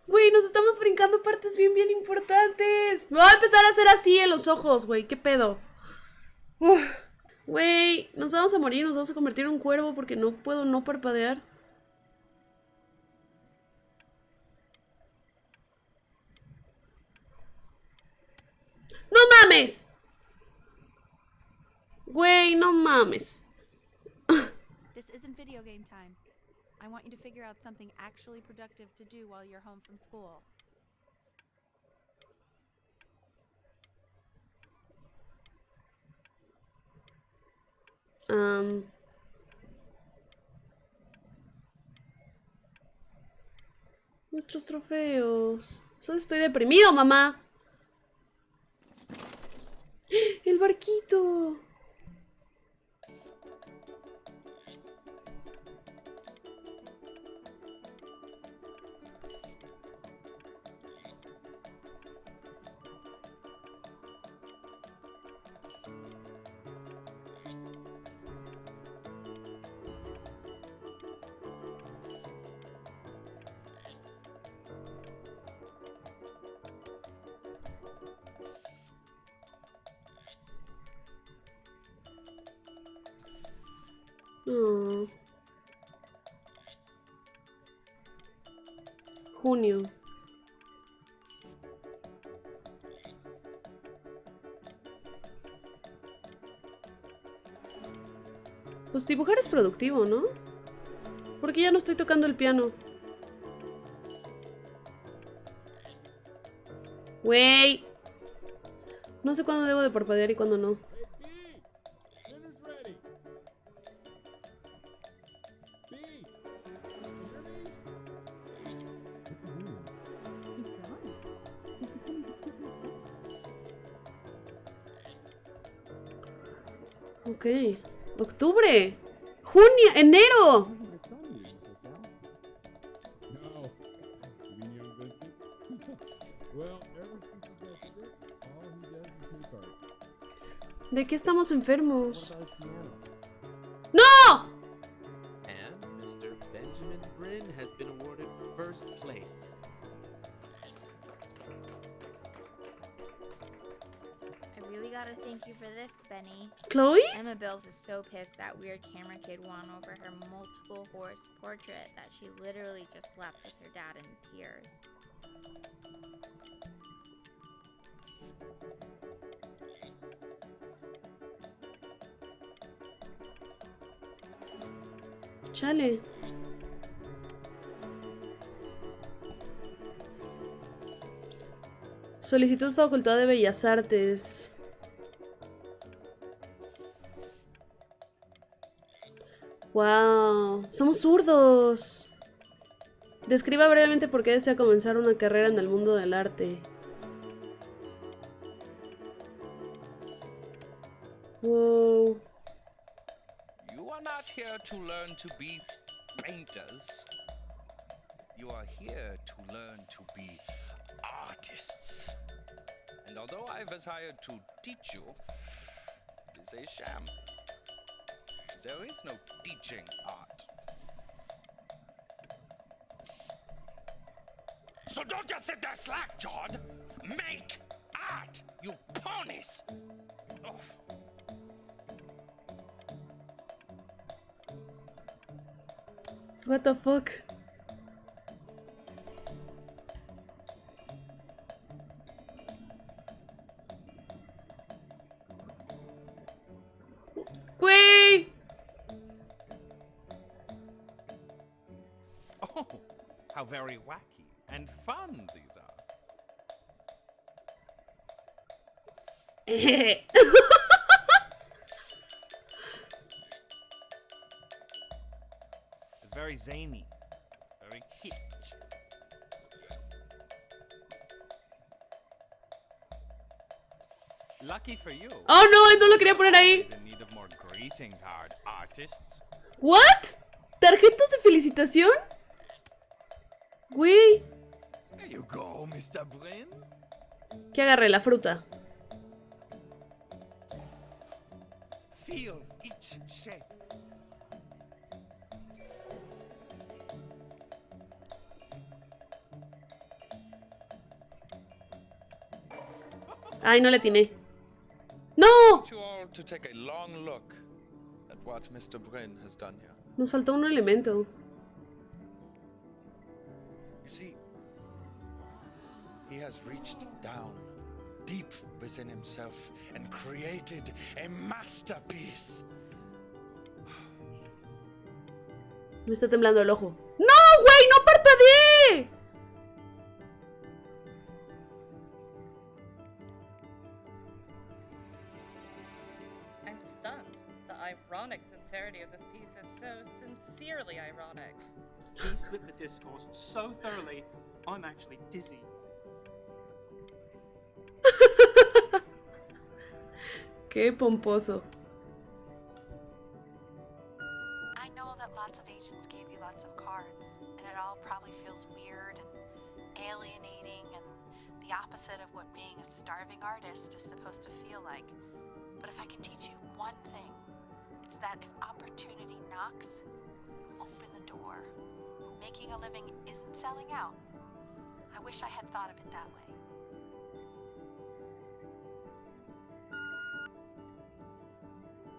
Güey, nos estamos brincando partes bien importantes. Me voy a empezar a hacer así en los ojos, güey. ¿Qué pedo? Güey, nos vamos a morir, nos vamos a convertir en un cuervo porque no puedo no parpadear. ¡No mames! Güey, no mames. This isn't video game time. I want you to figure out something actually productive to do while you're home from school. Nuestros trofeos. Solo estoy deprimido, mamá. El barquito. Oh. Junio. Pues dibujar es productivo, ¿no? Porque ya no estoy tocando el piano. Güey. No sé cuándo debo de parpadear y cuándo no. Ok. Octubre. Junio. Enero. ¿De qué estamos enfermos? ¡No! And Mr. Benjamin Bryn has been awarded first place. I really gotta thank you for this, Benny. Chloe? Emma Bills is so pissed that weird camera kid won over her multiple horse portrait that she literally just left with her dad in tears. Chale. Solicitud Facultad de Bellas Artes. Wow, somos zurdos. Describa brevemente por qué desea comenzar una carrera en el mundo del arte. Wow. You are not here to learn to be painters. You are here to learn to be artists. And although I was hired to teach you, it is a sham. There is no teaching art. So don't just sit there slack-jawed. Make art, you ponies! Oh. What the fuck? Oh, how very wacky and fun these are. It's very zany, very kitsch. Lucky for you. Oh no, no lo quería poner ahí. In need of more greeting card artists. What? ¿Tarjetas de felicitación? Güey. There you go, Mr. Brin. ¿Qué agarré? La fruta. Feel each shape. Ay, no le atiné. ¡No! I want you all to take a long look at what Mr. Brin has done here. Nos faltó un elemento. You see, he has reached down deep within himself and created a masterpiece. Me está temblando el ojo. ¡No, güey! ¡No parpadeé! I'm stunned. The ironic sincerity of this piece is so sincerely ironic. He split the discourse so thoroughly, I'm actually dizzy. Qué pomposo. I know that lots of agents gave you lots of cards, and it all probably feels weird and alienating and the opposite of what being a starving artist is supposed to feel like. But if I can teach you one thing, it's that if opportunity knocks, open the door. Making a living isn't selling out. I wish I had thought of it that way.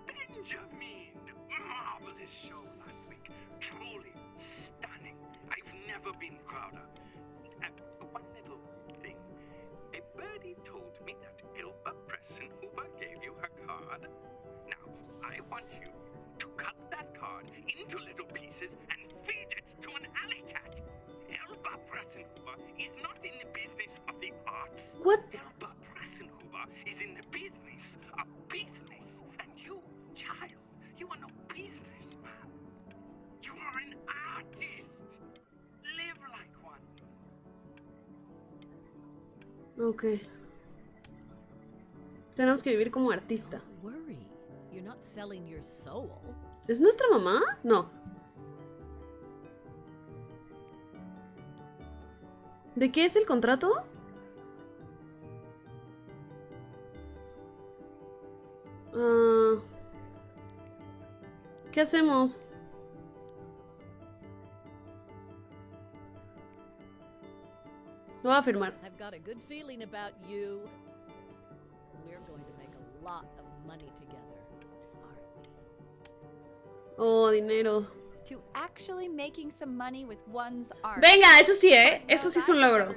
Benjamin! Marvelous show last week. Truly stunning. I've never been prouder. One little thing. A birdie told me that Elba Pressenhuber gave you her card. Now, I want you to cut that card into little pieces and feed it to an alley cat. Elba Pressenhuber is not in the business of the arts. What? Elba Pressenhuber is in the business of business. And you, child, you are no businessman. You are an artist. Live like one. Ok. Tenemos que vivir como artista. Don't worry. You're not selling your soul. ¿Es nuestra mamá? No. ¿De qué es el contrato? ¿Qué hacemos? Lo voy a firmar. I've got a good feeling about you. We're going to make a lot of money together, aren't we? Oh, dinero. To actually making some money with one's art. Venga, eso sí, ¿eh? Eso sí es un logro.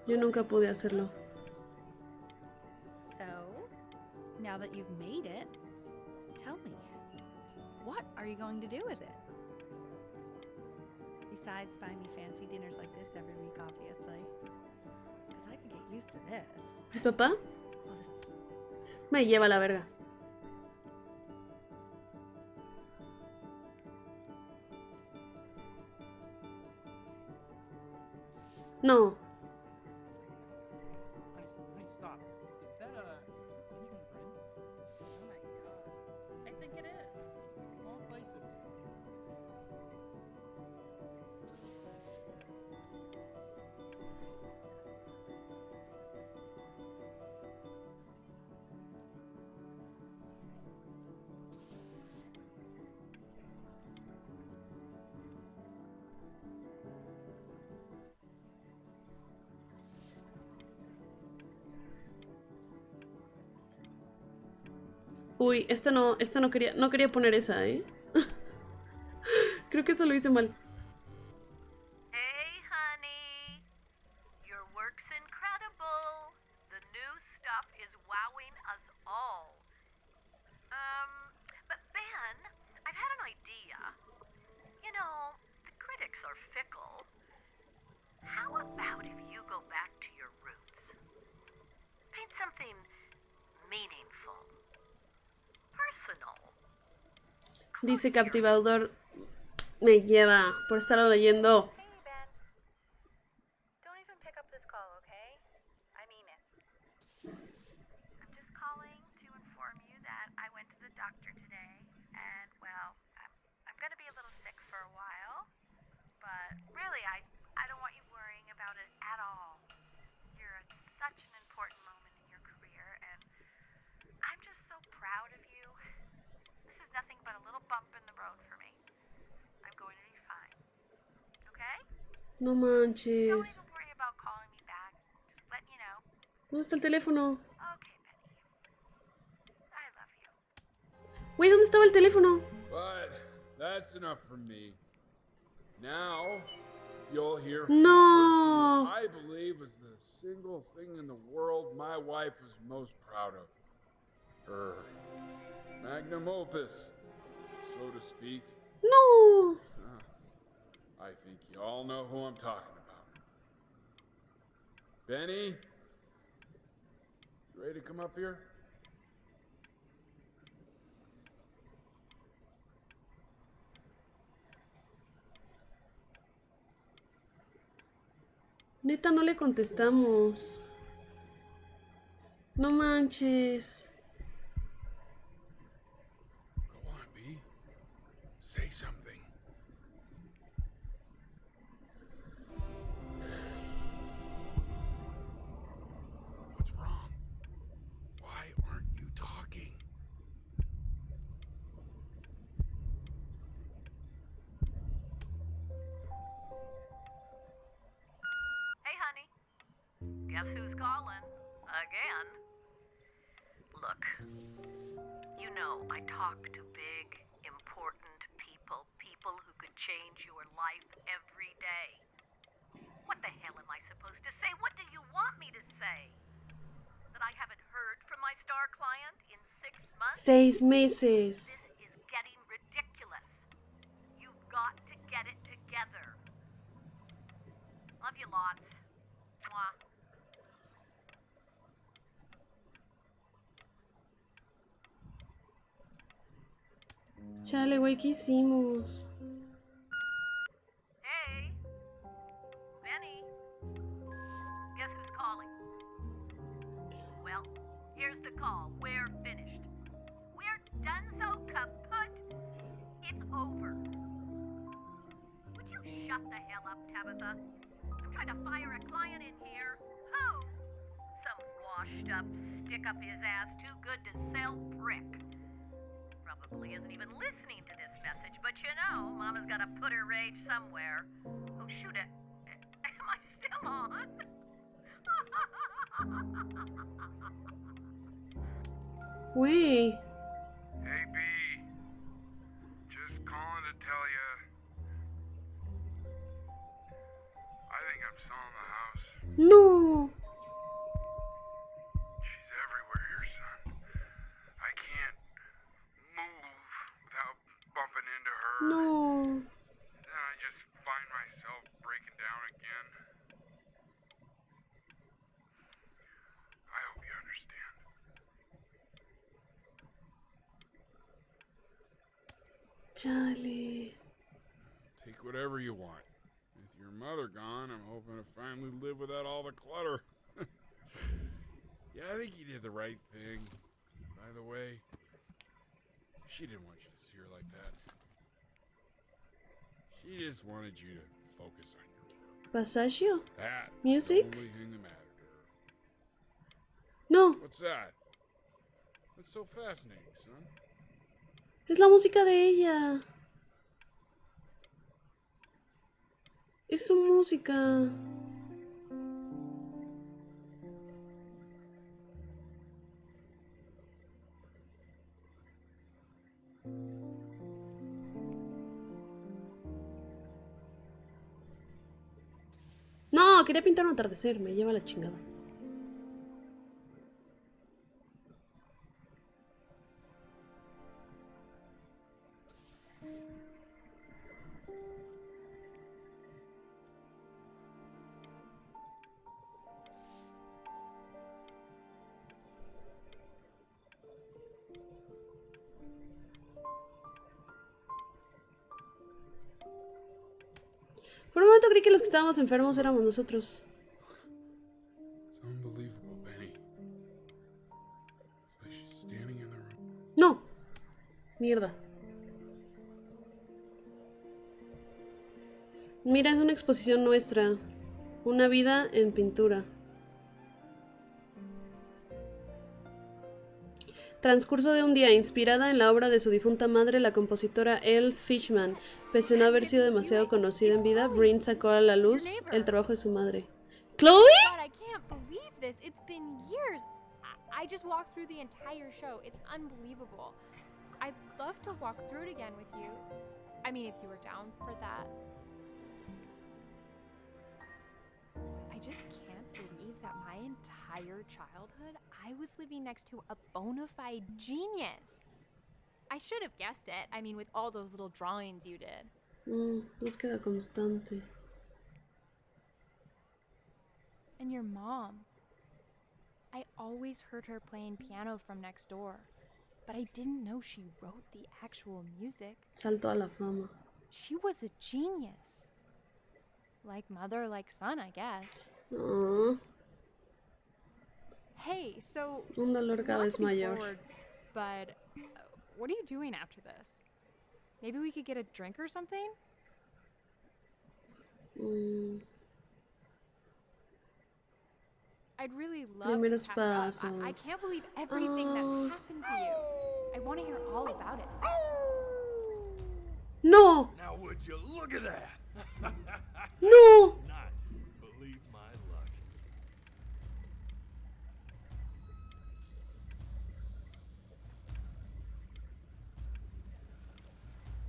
Yo nunca pude hacerlo. So, now that you've made it, tell me, what are you going to do with it? Besides buying me fancy dinners like this every week, obviously. Because I can get used to this. ¿Y papá? Me lleva a la verga. No. Honey, stop. Is that Benjamin Brin? Oh my god. I think it is. Of all places. Uy, esta no quería poner esa, ¿eh? Creo que eso lo hice mal. Hey, honey. Your work's incredible. The new stuff is wowing us all. Dice captivador me lleva por estarlo leyendo. Hey, Ben. Don't even pick up this call, okay? I mean it. I'm just calling to inform you that I went to the doctor today, and, well, I'm gonna be a little sick for a while, but really, I don't want you worrying about it at all. You're at such an important moment in your career, and I'm just so proud of you. This is nothing but a little bump in the road for me. I'm going to be fine. Okay? No Don't manches. even worry about calling me back. Just letting you know. ¿Dónde está el teléfono? Okay, Benny. I love you. Güey, ¿dónde estaba el teléfono? But that's enough from me. Now, you'll hear from No. the person I believe is the single thing in the world my wife is most proud of. Her magnum opus, so to speak. No. I think you all know who I'm talking about. Benny, you ready to come up here? Neta, no le contestamos. No manches. Go on, B. Say something. What's wrong? Why aren't you talking? Hey, honey. Guess who's calling? Again. Look, you know I talk to big, important people. People who could change your life every day. What the hell am I supposed to say? What do you want me to say? That I haven't heard from my star client in 6 months? 6 meses. This is getting ridiculous. You've got to get it together. Love you lots. Mwah. Chale, güey, ¿qué hicimos? Hey, Benny. Guess who's calling? Well, here's the call. We're finished. We're done so kaput. It's over. Would you shut the hell up, Tabitha? I'm trying to fire a client in here. Who? Some washed up, stick up his ass, too good to sell prick. Probably isn't even listening to this message, but you know, Mama's got to put her rage somewhere. Oh, shoot it. Am I still on? Güey. Hey, B. Just calling to tell you. I think I'm selling the house. No. She's everywhere here, son. I can't move without bumping into her. No. Then I just find myself breaking down again. I hope you understand. Chale. Take whatever you want. With your mother gone, I'm hoping to finally live without all the clutter. Yeah, I think you did the right thing. By the way, she didn't want you to see her like that. She just wanted you to focus on your work. Passaggio. That Music. was the only thing that mattered to her. No. What's that? That's so fascinating, son. Es la música de ella. Es su música. No, quería pintar un atardecer. Me lleva la chingada. Por un momento creí que los que estábamos enfermos éramos nosotros. It's unbelievable, Benny. It's like she's standing in the room. No. Mierda. Mira, es una exposición nuestra. Una vida en pintura. Transcurso de un día, inspirada en la obra de su difunta madre, la compositora Elle Fishman. Pese a no haber sido demasiado conocida en vida, Brin sacó a la luz el trabajo de su madre. ¿Chloe? God, I can't believe this. It's been years. I just walked through the entire show. It's unbelievable. I'd love to walk through it again with you. I mean, if you were down for that. I just can't believe that my entire childhood I was living next to a bona fide genius. I should have guessed it. I mean, with all those little drawings you did. Búsqueda constante. And your mom. I always heard her playing piano from next door, but I didn't know she wrote the actual music. Salto a la fama. She was a genius. Like mother, like son, I guess. Aww. Hey, so Un dolor cada vez mayor. But what are you doing after this? Maybe we could get a drink or something? I'd really love Primeros to catch up. pasos. I can't believe everything that's happened to you. I want to hear all about it. No. Now would you look at that? No. Not believe my luck.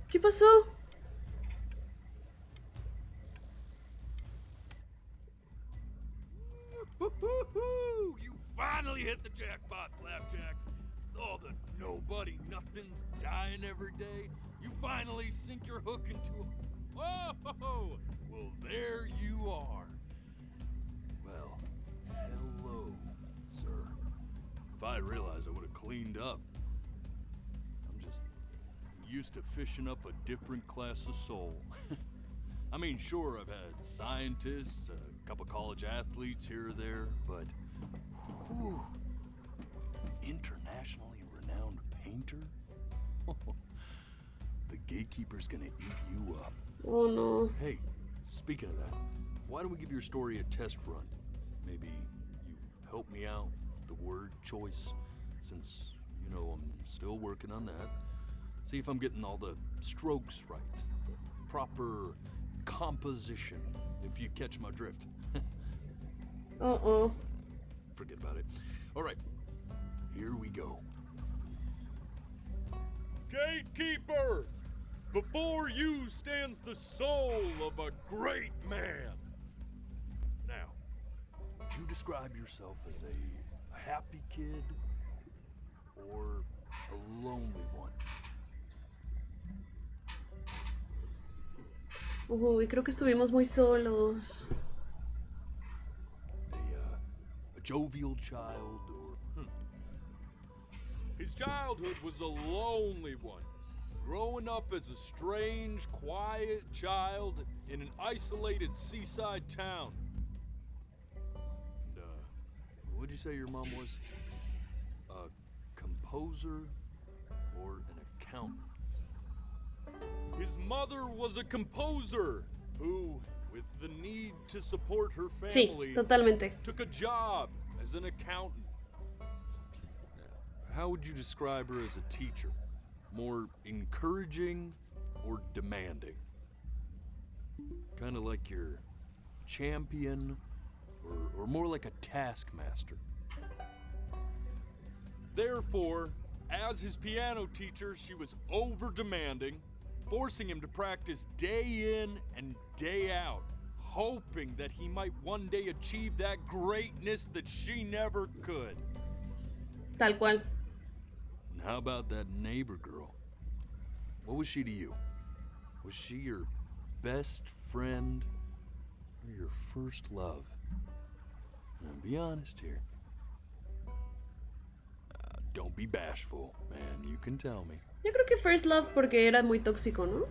¿Qué pasó? You finally hit the jackpot, Flapjack. All the nobody nothings dying every day. You finally sink your hook into a... Oh, well, there you are. Well, hello, sir. If I had realized, I would have cleaned up. I'm just used to fishing up a different class of soul. I mean, sure, I've had scientists, a couple college athletes here or there, but whew, internationally renowned painter? The gatekeeper's gonna eat you up. Oh no. Hey, speaking of that, why don't we give your story a test run? Maybe you help me out with the word choice, since, you know, I'm still working on that. See if I'm getting all the strokes right, the proper composition, if you catch my drift. Forget about it. All right, here we go. Gatekeeper! Before you stands the soul of a great man. Now, would you describe yourself as a happy kid or a lonely one? Uy, creo que estuvimos muy solos. A jovial child or... His childhood was a lonely one. Growing up as a strange, quiet child in an isolated seaside town. And, what'd you say your mom was? A composer or an accountant? His mother was a composer who, with the need to support her family, Sí, totalmente. took a job as an accountant. How would you describe her as a teacher? More encouraging or demanding? Kind of like your champion or more like a taskmaster? Therefore, as his piano teacher, she was over-demanding, forcing him to practice day in and day out, hoping that he might one day achieve that greatness that she never could. Tal cual. And how about that neighbor girl? What was she to you? Was she your best friend or your first love? Now, be honest here. Don't be bashful, man. You can tell me. Yo creo que First Love porque era muy tóxico, ¿no?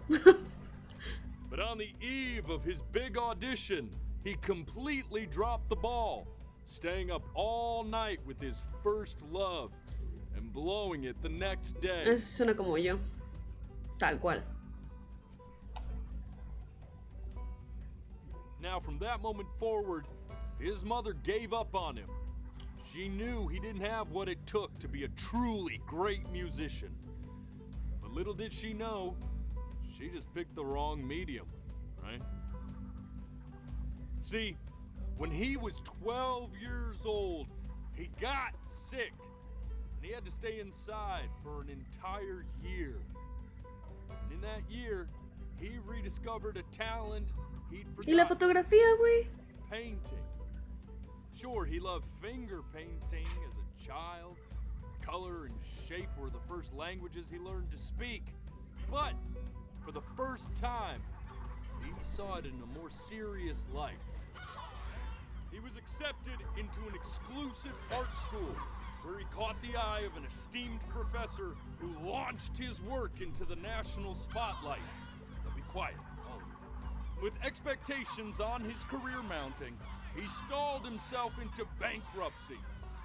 But on the eve of his big audition, he completely dropped the ball, staying up all night with his first love and blowing it the next day. Eso suena como yo. Tal cual. Now, from that moment forward, his mother gave up on him. She knew he didn't have what it took to be a truly great musician. But little did she know, she just picked the wrong medium, right? See, when he was 12 years old, he got sick, and he had to stay inside for an entire year. And in that year, he rediscovered a talent he'd ¿Y la forgotten. fotografía, güey? Painting. Sure, he loved finger painting as a child. Color and shape were the first languages he learned to speak. But for the first time, he saw it in a more serious light. He was accepted into an exclusive art school where he caught the eye of an esteemed professor who launched his work into the national spotlight. Now be quiet, all of you. With expectations on his career mounting, he stalled himself into bankruptcy,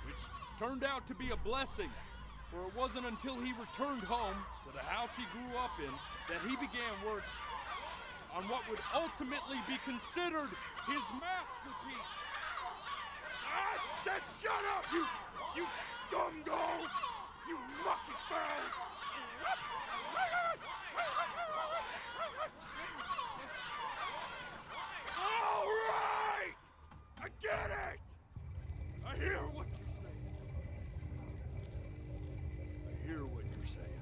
which turned out to be a blessing, for it wasn't until he returned home to the house he grew up in that he began work on what would ultimately be considered his masterpiece. I said shut up, you scumballs! You mucky fowls! All right! I get it! I hear what you're saying. I hear what you're saying.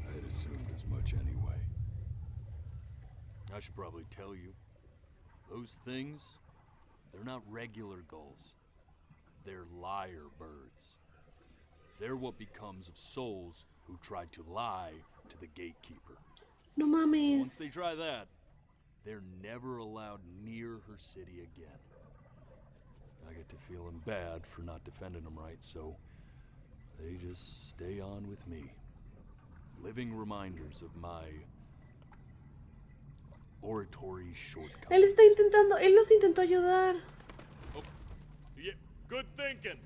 I had assumed as much anyway. I should probably tell you, those things, they're not regular gulls. They're liar birds. They're what becomes of souls who tried to lie to the gatekeeper. No Once they mames. try that, they're never allowed near her city again. I get to feeling bad for not defending them right, so they just stay on with me. Living reminders of my oratory shortcomings. Él los intentó ayudar. Oh, yeah, good thinking.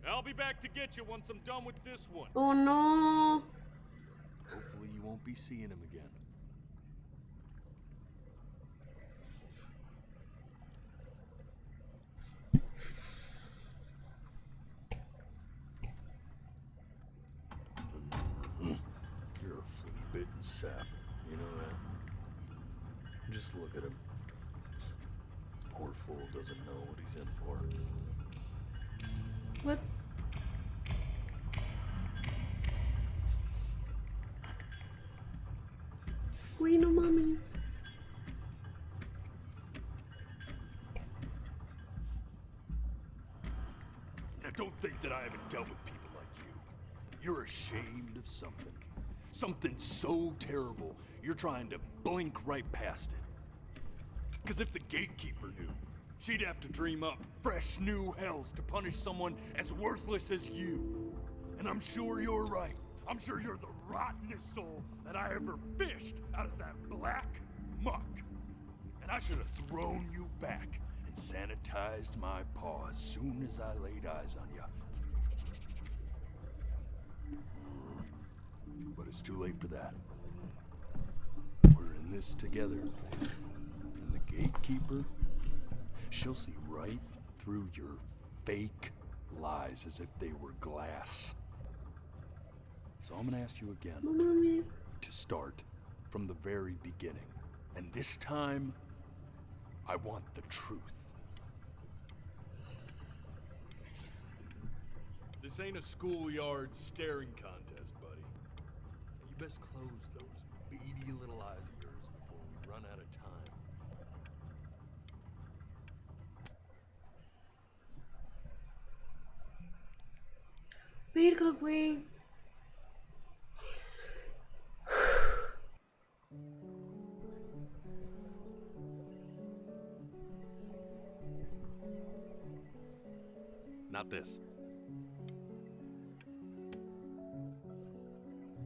I'll be back to get you once I'm done with this one. Oh no. Hopefully you won't be seeing him again. You're a flea-bitten sap, you know that? Just look at him. Poor fool doesn't know what he's in for. What? Güey, no mames. Now don't think that I haven't dealt with people like you. You're ashamed of something. Something so terrible, you're trying to blink right past it. Because if the gatekeeper knew, she'd have to dream up fresh new hells to punish someone as worthless as you. And I'm sure you're right. I'm sure you're the rottenest soul that I ever fished out of that black muck. And I should have thrown you back and sanitized my paw as soon as I laid eyes on you. But it's too late for that. We're in this together. And the gatekeeper, she'll see right through your fake lies as if they were glass. So I'm gonna ask you again No mames. to start from the very beginning. And this time, I want the truth. This ain't a schoolyard staring contest, buddy. You best close those beady little eyes of yours before we run out of time. Verga, güey. not this.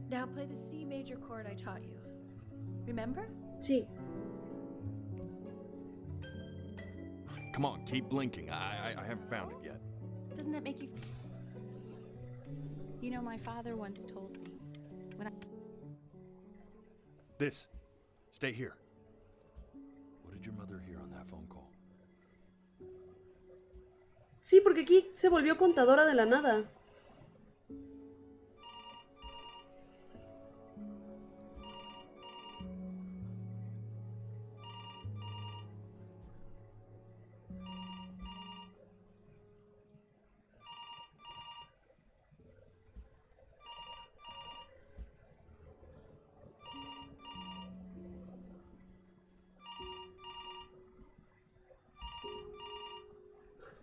Now play the C major chord I taught you. Remember? Sí. Come on, keep blinking. I haven't found it yet. Doesn't that make you... You know, my father once told me, when I... This. Stay here. What did your mother hear on that phone call? Sí, porque aquí se volvió contadora de la nada.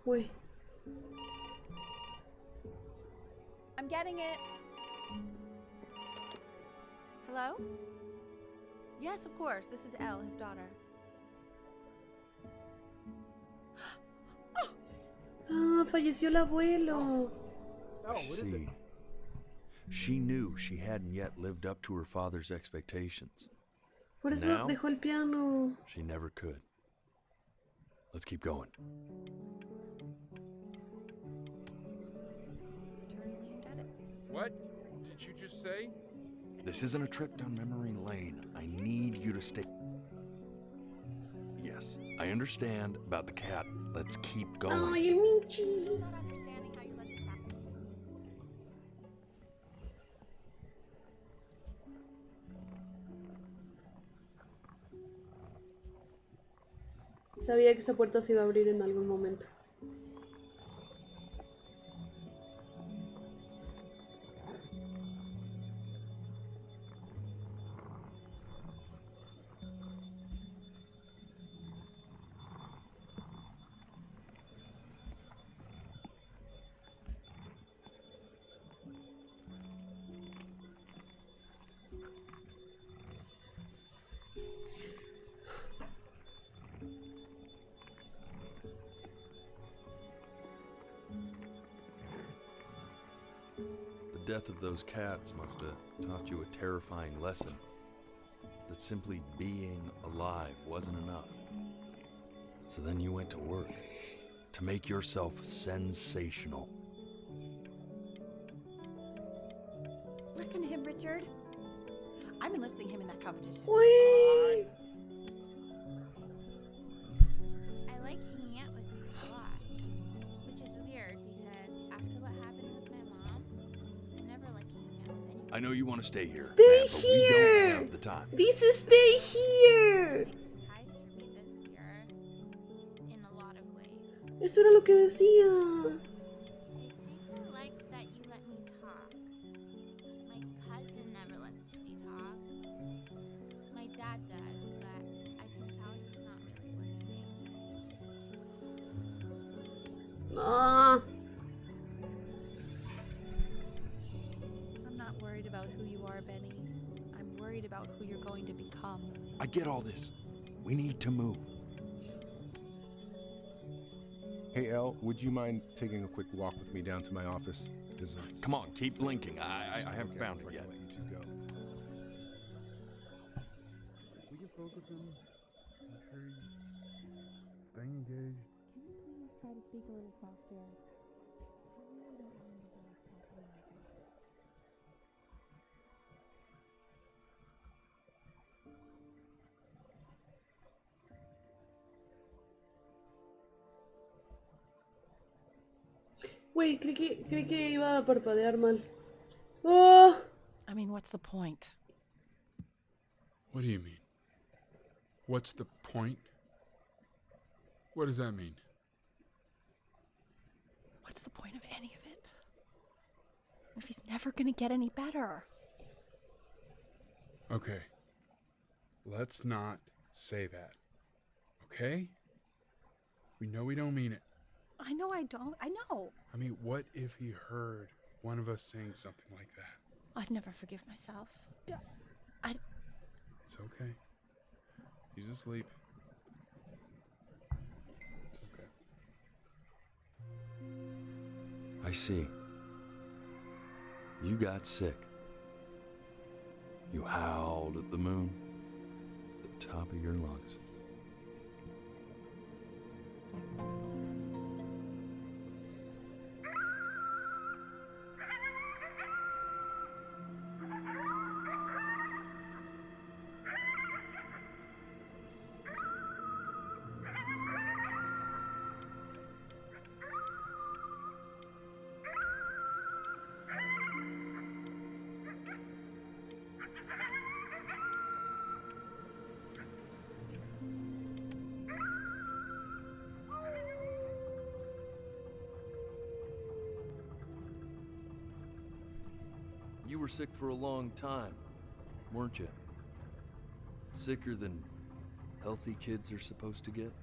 Uy. I'm getting it. Hello? Yes, of course. This is Elle, his daughter. Ah, falleció el abuelo. I see. She knew she hadn't yet lived up to her father's expectations. Por eso Now, dejó el piano. she never could. Let's keep going. What did you just say? This isn't a trip down memory lane. I need you to stay. Yes, I understand about the cat. Let's keep going. Ay, el Michi. Sabía que esa puerta se iba a abrir en algún momento. The death of those cats must have taught you a terrifying lesson. That simply being alive wasn't enough. So then you went to work to make yourself sensational. Listen to him, Richard. I'm enlisting him in that competition. Uy. I like hanging out with you a lot, which is weird because after what happened with my mom, I never like hanging out with anyone. I know you want to stay here. Stay man, but we here. don't have the time. This is stay here. Surprise for me this year, in a lot of ways. Eso era lo que decía. I like that you let me talk. My cousin never lets me talk. My dad does, but I can tell he's not really listening. Ah. I'm not worried about who you are, Benny. I'm worried about who you're going to become. I get all this. We need to move. Hey, Elle, would you mind taking a quick walk with me down to my office? Come on, keep blinking. I haven't found it yet. Let you two go. We can focus on make sure you stay engaged. Can you please try to speak a little softer? I really don't want you guys talking like this. Güey, creí que iba a parpadear mal. Oh. I mean, what's the point? What do you mean? What's the point? What does that mean? What's the point of any of it? If he's never gonna get any better. Okay. Let's not say that. Okay? We know we don't mean it. I know I don't. I know. I mean, what if he heard one of us saying something like that? I'd never forgive myself. It's okay. He's asleep. It's okay. I see. You got sick. You howled at the moon at the top of your lungs. You were sick for a long time, weren't you? Sicker than healthy kids are supposed to get?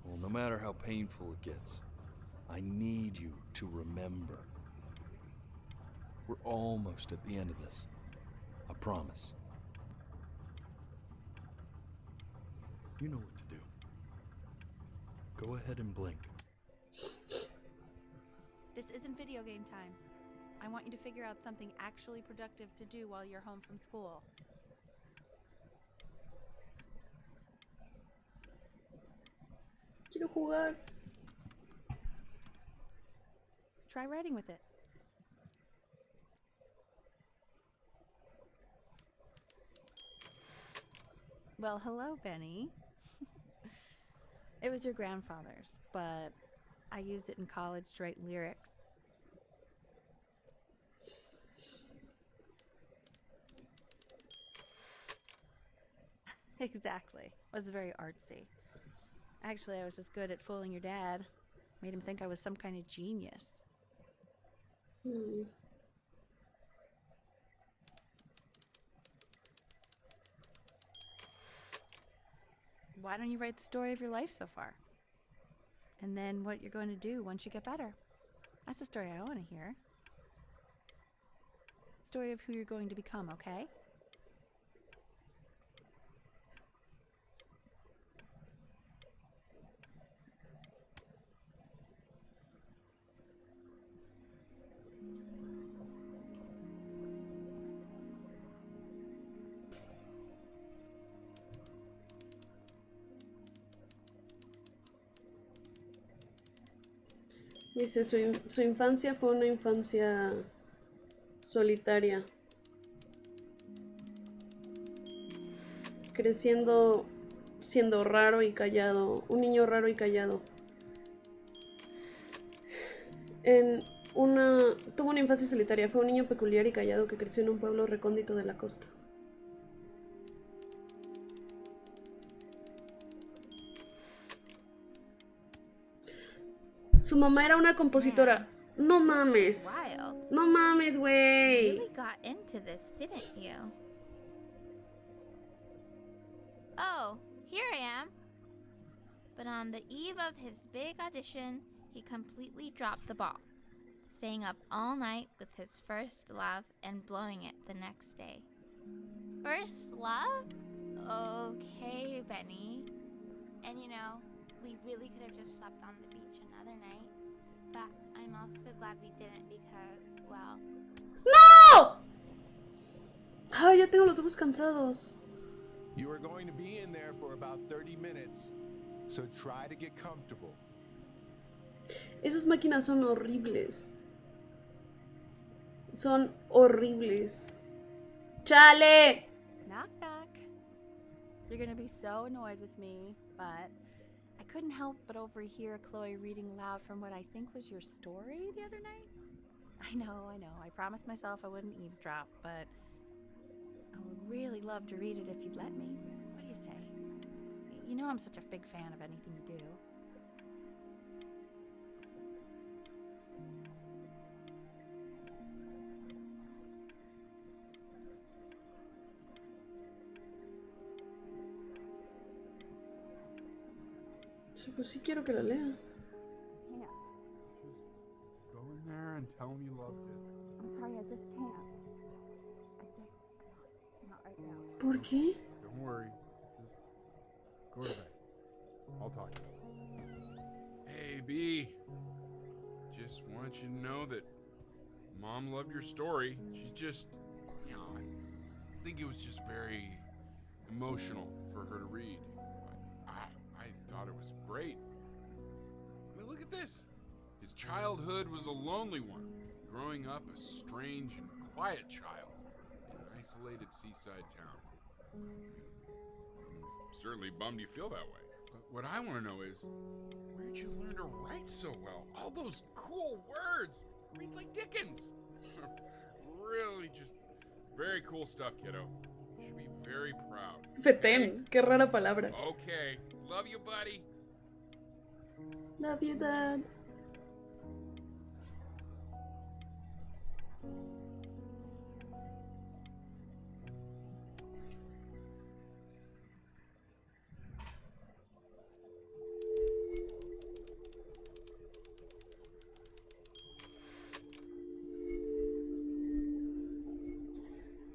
Well, no matter how painful it gets, I need you to remember. We're almost at the end of this. I promise. You know what to do. Go ahead and blink. This isn't video game time. I want you to figure out something actually productive to do while you're home from school. Quiero jugar. Try writing with it. Well, hello, Benny. It was your grandfather's, but I used it in college to write lyrics. Exactly. It was very artsy. Actually, I was just good at fooling your dad. Made him think I was some kind of genius. Why don't you write the story of your life so far? And then what you're going to do once you get better. That's the story I want to hear. Story of who you're going to become, okay? Dice, su infancia fue una infancia solitaria. Creciendo siendo raro y callado. Un niño raro y callado. Tuvo una infancia solitaria. Fue un niño peculiar y callado que creció en un pueblo recóndito de la costa. Su mamá era una compositora. No mames. Wild. No mames, You güey. really got into this, didn't you? Oh, here I am. But on the eve of his big audition, he completely dropped the ball, staying up all night with his first love and blowing it the next day. First love? Okay, Benny. And you know, we really could have just slept on the beach another night. But I'm also glad we didn't because, well... ¡No! Ay, ya tengo los ojos cansados. You are going to be in there for about 30 minutes, so try to get comfortable. Esas máquinas son horribles. Son horribles. ¡Chale! Knock, knock. You're gonna be so annoyed with me, but I couldn't help but overhear Chloe reading loud from what I think was your story the other night. I know. I promised myself I wouldn't eavesdrop, but I would really love to read it if you'd let me. What do you say? You know I'm such a big fan of anything you do. Sí, pues sí quiero que la lea. Yeah. Just go in there and tell him you loved it. I'm sorry, I just can't. Not right now. ¿Por qué? Don't worry. Just go to bed. I'll talk to you. Hey, B. just want you to know that Mom loved your story. She's just, I think it was just very emotional for her to read. I thought it was great. I mean, look at this. His childhood was a lonely one, growing up a strange and quiet child in an isolated seaside town. Certainly bummed you feel that way. But what I want to know is, where'd you learn to write so well? All those cool words. Reads like Dickens. Really just very cool stuff, kiddo. You should be very proud. Fetén, qué rara palabra. Okay. Love you, buddy. Love you, Dad.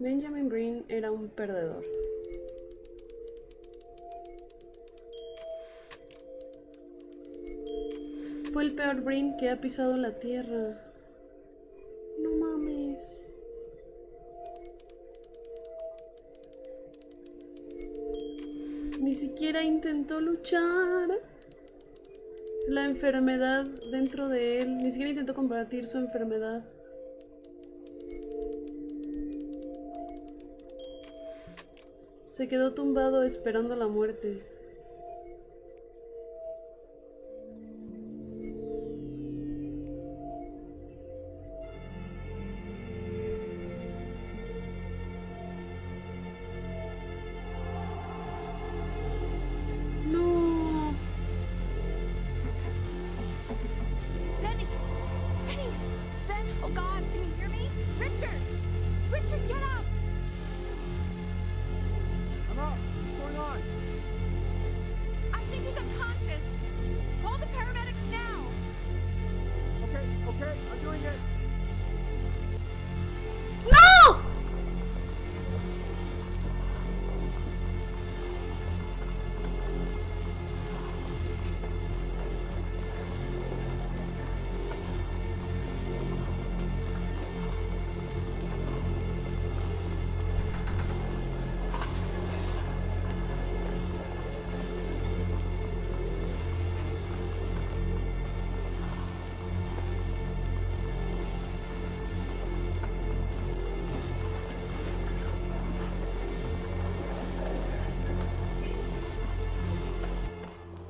Benjamin Brin era un perdedor. Fue el peor Brin que ha pisado la tierra. No mames. Ni siquiera intentó luchar. La enfermedad dentro de él. Ni siquiera intentó combatir su enfermedad. Se quedó tumbado esperando la muerte. No. Benny! Benny! Ben! Oh God, can you hear me? Richard! Richard, get up! I'm up. What's going on? I think he's unconscious. Call the paramedics now. Okay, I'm doing it. ¡No!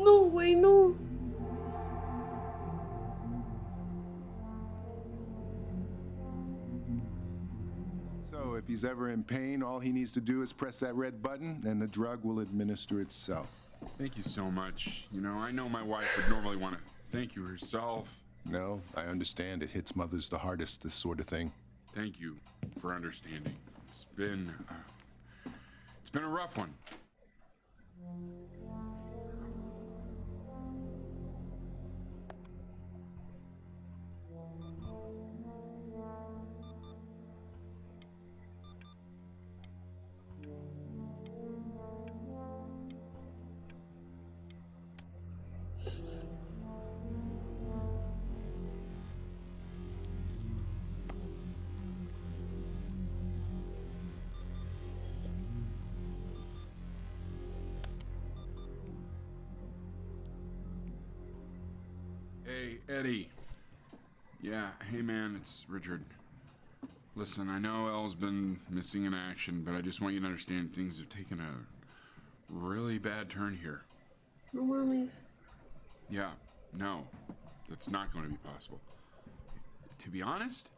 No, güey, no. So if he's ever in pain, all he needs to do is press that red button and the drug will administer itself. Thank you so much. You know, I know my wife would normally want to thank you herself. No, I understand. It hits mothers the hardest, this sort of thing. Thank you for understanding. It's been a rough one. Hey, Eddie. Yeah, hey man, it's Richard. Listen, I know Elle's been missing in action, but I just want you to understand things have taken a really bad turn here. No mames. Yeah, no, that's not going to be possible. To be honest,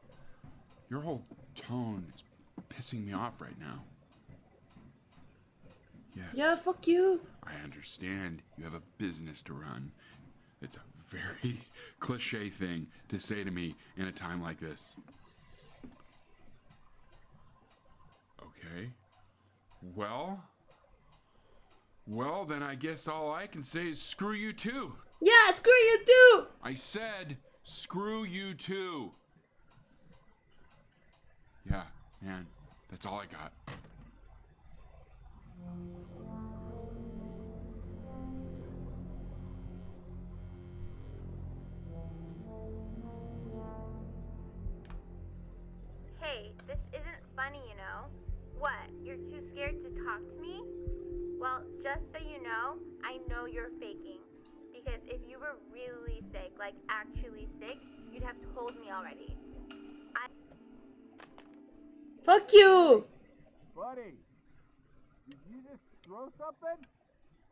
your whole tone is pissing me off right now. Yes. Yeah, fuck you. I understand you have a business to run. It's a very cliche thing to say to me in a time like this. Okay. Well, then I guess all I can say is screw you too. Yeah, screw you too. I said screw you too. Yeah, man, that's all I got. know you're faking. Because if you were really sick, like actually sick, you'd have told me already. Fuck you. Buddy, did you just throw something?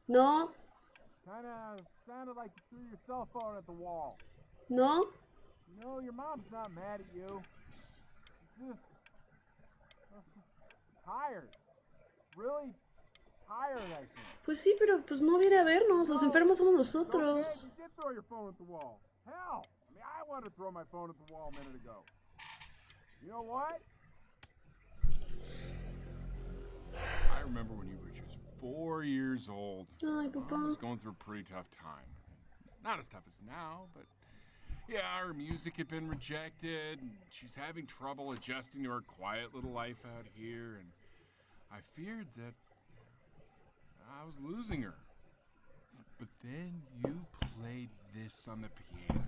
No. Kinda sounded like you threw your cell phone at the wall. No. No, your mom's not mad at you. She's just tired. Really tired, I think. Pues sí, pero pues no viene a vernos. Los enfermos somos nosotros. Okay, you did throw your phone at the wall. Hell, I mean, I wanted to throw my phone at the wall a minute ago. You know what? I remember when you were just 4 years old. Ay, papá. I was going through a pretty tough time. Not as tough as now, but yeah, her music had been rejected, and she's having trouble adjusting to her quiet little life out here, and I feared that I was losing her. But then you played this on the piano.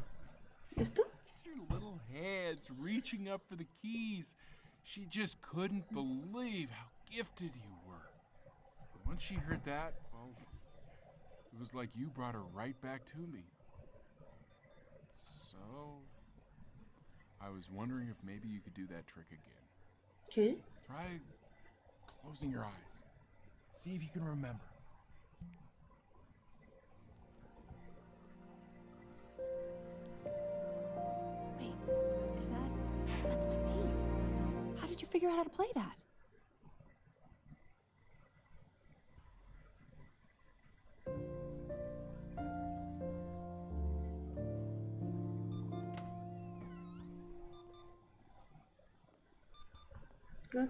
¿Esto? Just your little hands reaching up for the keys. She just couldn't believe how gifted you were. But once she heard that, well, it was like you brought her right back to me. So, I was wondering if maybe you could do that trick again. ¿Qué? Try closing your eyes. See if you can remember. Wait, that's my piece. How did you figure out how to play that? Good.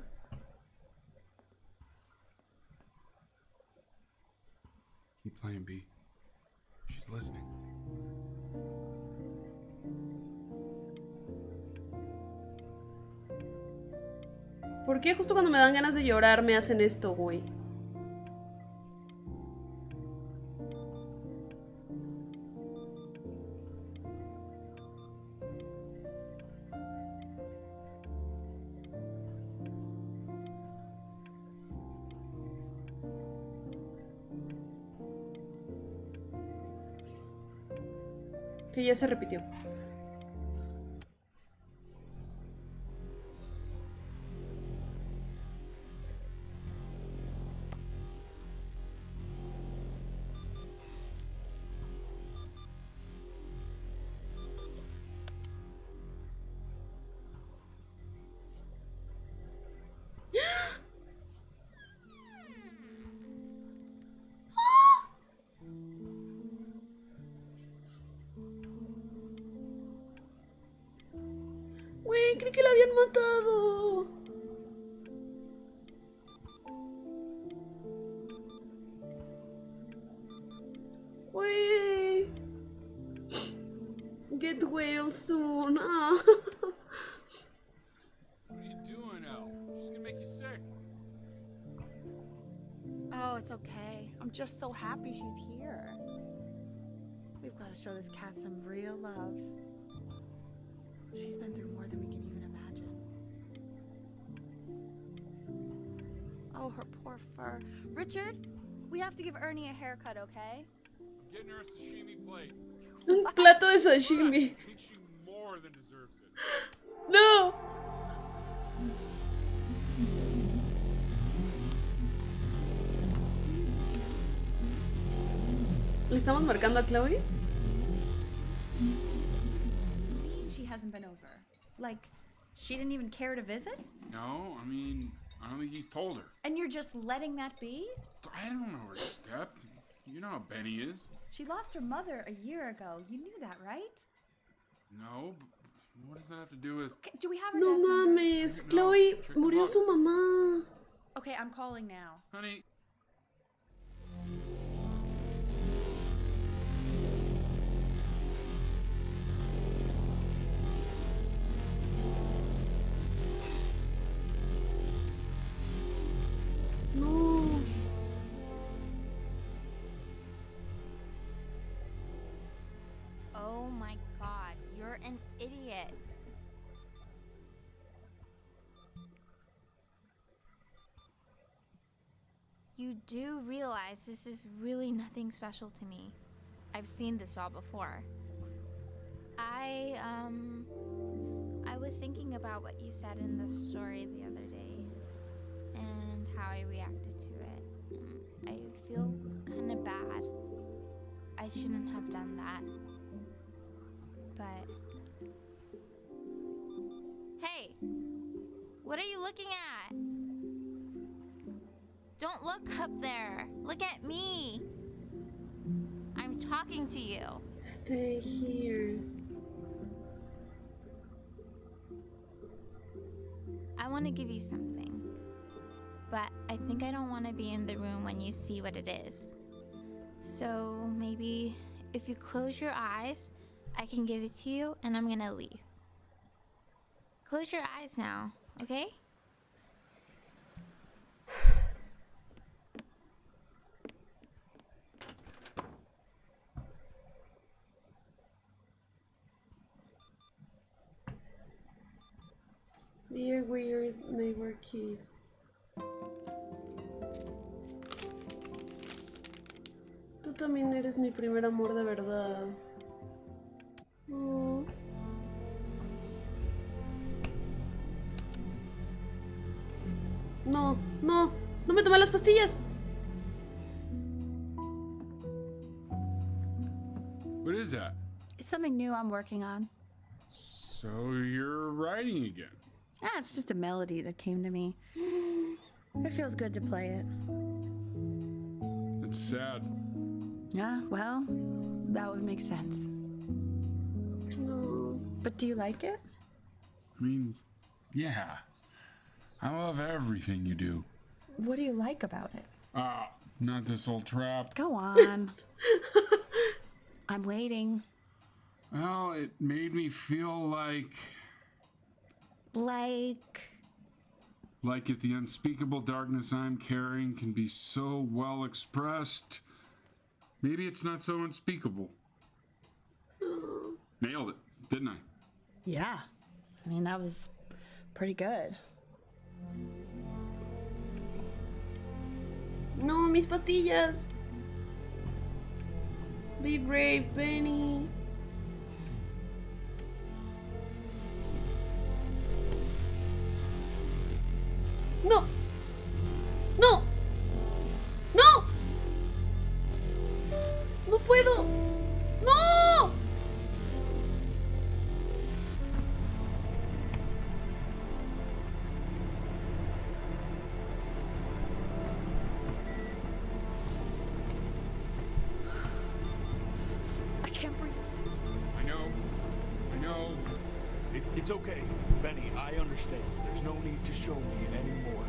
Keep playing, B. She's listening. ¿Por qué justo cuando me dan ganas de llorar me hacen esto, güey? Que ya se repitió. Güey, creí que la habían matado. Güey. Get well soon. Ah. What are you doing, Elle? She's gonna make you sick. Oh, it's okay. I'm just so happy she's here. We've got to show this cat some real love. She's been through more than we can even imagine. Oh, her poor fur. Richard, we have to give Ernie a haircut, okay? I'm getting her a sashimi plate. Un plato de sashimi. I think she more than deserves it. No. ¿Le estamos marcando a Chloe? She hasn't been over. Like, she didn't even care to visit? No, I mean, I don't think he's told her. And you're just letting that be? I don't know her step. You know how Benny is. She lost her mother a year ago. You knew that, right? No, but what does that have to do with... Okay, do we have her No dad's number? mames, Chloe, murió su mamá. Okay, I'm calling now. Honey. No. Oh my god, you're an idiot. you do realize this is really nothing special to me. I've seen this all before. I was thinking about what you said in the story the other day and how I reacted to it. I feel kind of bad. I shouldn't have done that. But hey, what are you looking at? Don't look up there. Look at me. I'm talking to you. Stay here. I want to give you something, but I think I don't want to be in the room when you see what it is. So maybe if you close your eyes, I can give it to you and I'm gonna leave. Close your eyes now, okay? Dear weird neighbor kid. Tú también eres mi primer amor de verdad. Oh. No, no, no me tomé las pastillas. What is that? It's something new I'm working on. So you're writing again? It's just a melody that came to me. It feels good to play it. It's sad. Yeah, well, that would make sense. No. But do you like it? I mean, yeah. I love everything you do. What do you like about it? Not this old trap. Go on. I'm waiting. Well, it made me feel like if the unspeakable darkness I'm carrying can be so well expressed, maybe it's not so unspeakable. Nailed it, didn't I? Yeah. I mean, that was pretty good. No, mis pastillas. Be brave, Benny. No. No. No. No puedo. No. I can't breathe. I know. It's okay, Benny, I understand. There's no need to show me anymore.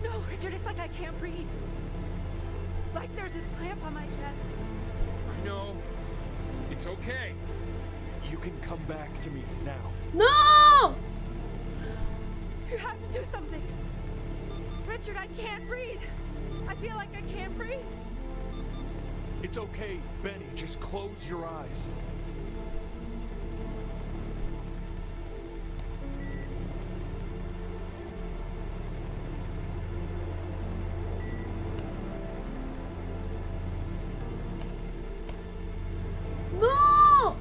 No, Richard, it's like I can't breathe. Like there's this clamp on my chest. I know. It's okay. You can come back to me now. No! You have to do something. Richard, I can't breathe. I feel like I can't breathe. It's okay, Benny, just close your eyes. No!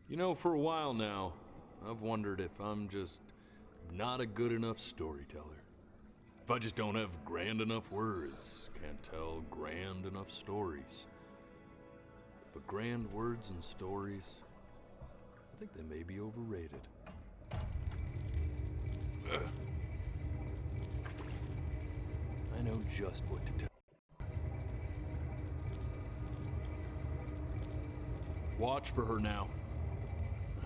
You know, for a while now, I've wondered if I'm just not a good enough storyteller. If I just don't have grand enough words, can't tell grand enough stories. But grand words and stories, I think they may be overrated. Ugh. I know just what to tell. Watch for her now.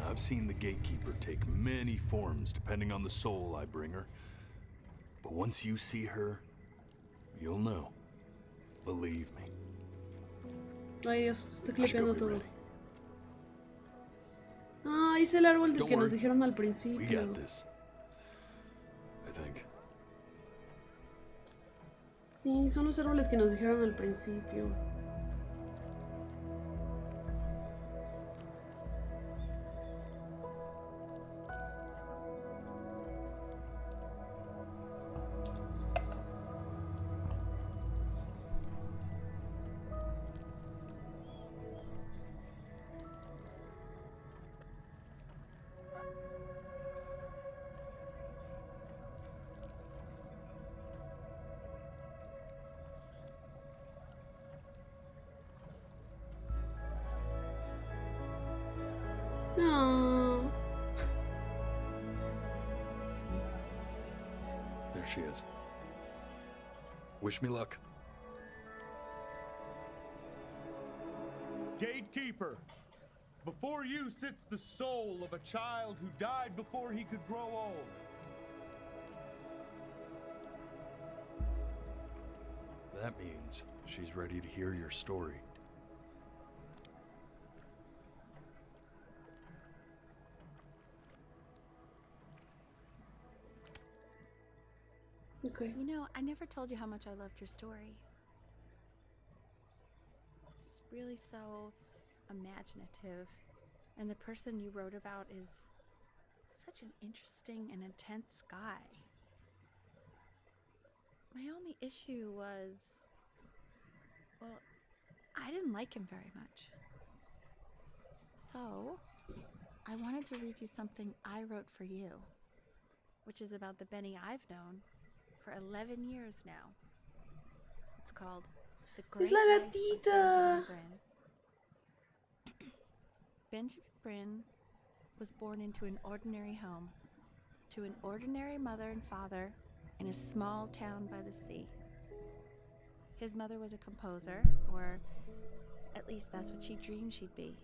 I've seen the gatekeeper take many forms depending on the soul I bring her. But once you see her, you'll know. Believe me. Ay, Dios, está I should go clipeando get todo. ready. Ah, es el árbol del Don't que nos worry. dijeron al We principio. got this. I think. Sí, son los árboles que nos dijeron al principio. No. There she is. Wish me luck. Gatekeeper, before you sits the soul of a child who died before he could grow old. That means she's ready to hear your story. Okay. You know, I never told you how much I loved your story. It's really so imaginative. And the person you wrote about is such an interesting and intense guy. My only issue was, well, I didn't like him very much. So, I wanted to read you something I wrote for you, which is about the Benny I've known for 11 years now. It's called The Great Es la Life of gatita. Benjamin Bryn. Benjamin Bryn was born into an ordinary home, to an ordinary mother and father in a small town by the sea. His mother was a composer, or at least that's what she dreamed she'd be.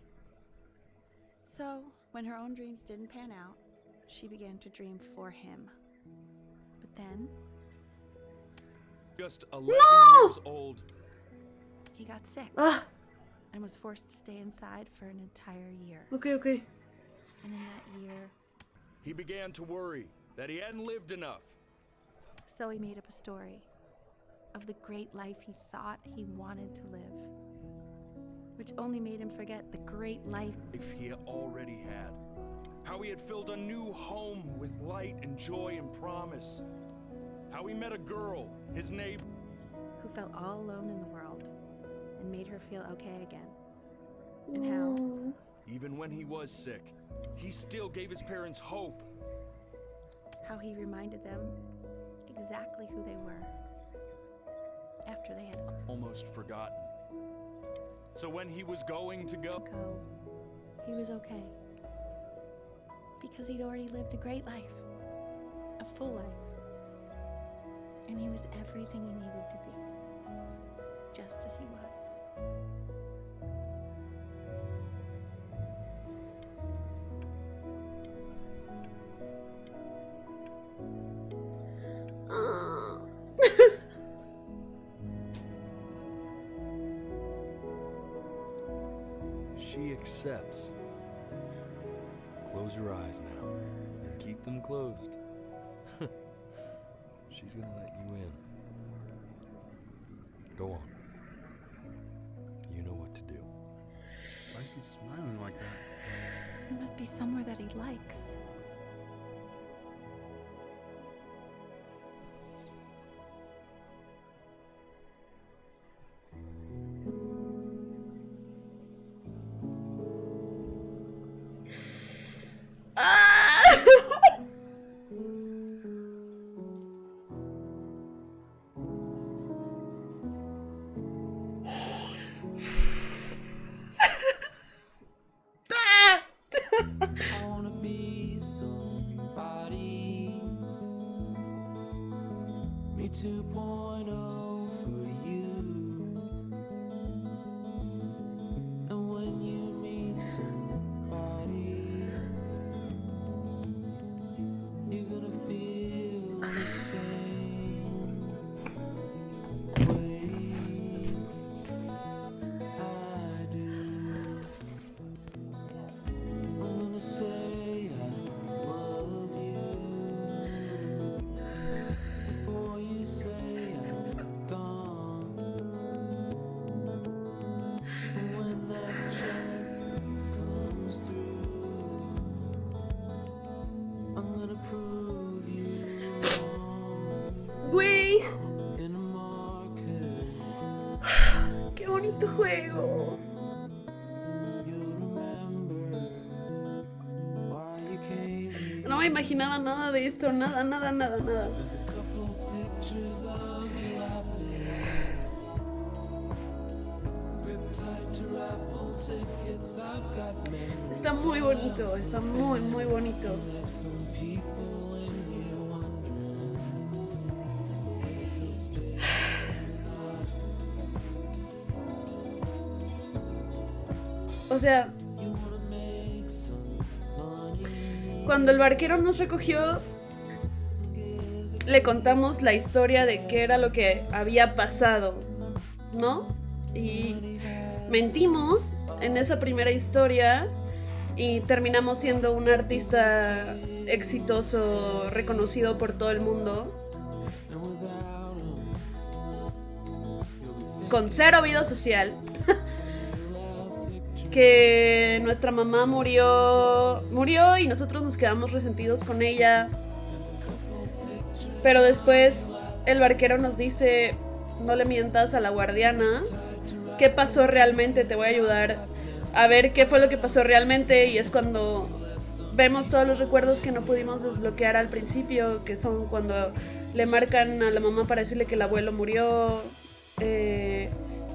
So, when her own dreams didn't pan out, she began to dream for him. But then, Just 11 years old. he got sick and was forced to stay inside for an entire year. Okay. And in that year, He began to worry that he hadn't lived enough. so he made up a story of the great life he thought he wanted to live, which only made him forget the great life He already had. How he had filled a new home with light and joy and promise. How he met a girl, his neighbor, who felt all alone in the world and made her feel okay again. And how, even when he was sick, he still gave his parents hope. how he reminded them exactly who they were after they had Almost forgotten. So when he was going to go, he was okay. Because he'd already lived a great life, a full life. And he was everything he needed to be, just as he was. she accepts. Close your eyes now and keep them closed. She's gonna let you in. Go on. You know what to do. Why is he smiling like that? It must be somewhere that he likes. Güey. Qué bonito juego. No me imaginaba nada de esto, nada. Está muy bonito, está muy, muy bonito. O sea, cuando el barquero nos recogió, le contamos la historia de qué era lo que había pasado, ¿no? Y mentimos en esa primera historia y terminamos siendo un artista exitoso, reconocido por todo el mundo, con 0 vida social. Que nuestra mamá murió y nosotros nos quedamos resentidos con ella. Pero después el barquero nos dice, no le mientas a la guardiana, ¿qué pasó realmente? Te voy a ayudar a ver qué fue lo que pasó realmente. Y es cuando vemos todos los recuerdos que no pudimos desbloquear al principio, que son cuando le marcan a la mamá para decirle que el abuelo murió,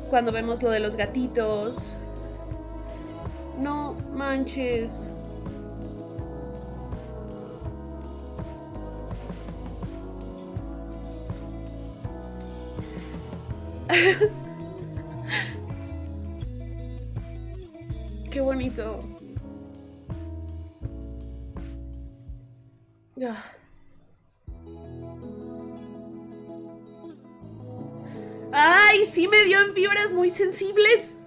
cuando vemos lo de los gatitos. No manches. Qué bonito. Ay, sí me dio en fibras muy sensibles.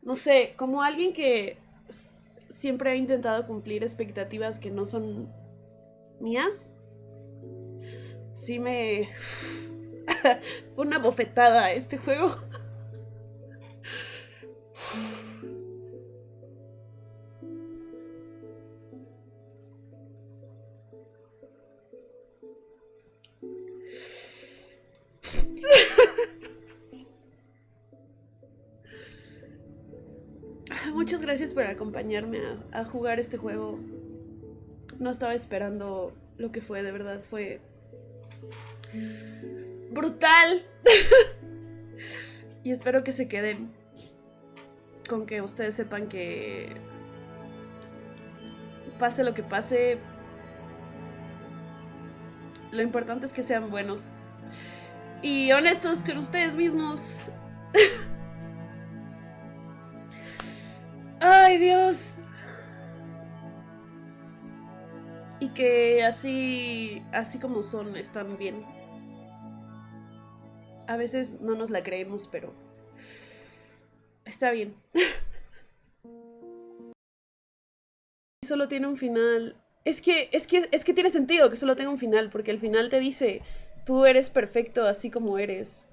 No sé, como alguien que siempre ha intentado cumplir expectativas que no son mías, sí me... Fue una bofetada este juego. Muchas gracias por acompañarme a jugar este juego. No estaba esperando lo que fue, de verdad, fue brutal. Y espero que se queden con que ustedes sepan que pase lo que pase, lo importante es que sean buenos y honestos con ustedes mismos. Ay, Dios. Y que así como son, están bien. A veces no nos la creemos, pero está bien. Solo tiene un final. Es que tiene sentido que solo tenga un final, porque el final te dice, tú eres perfecto así como eres.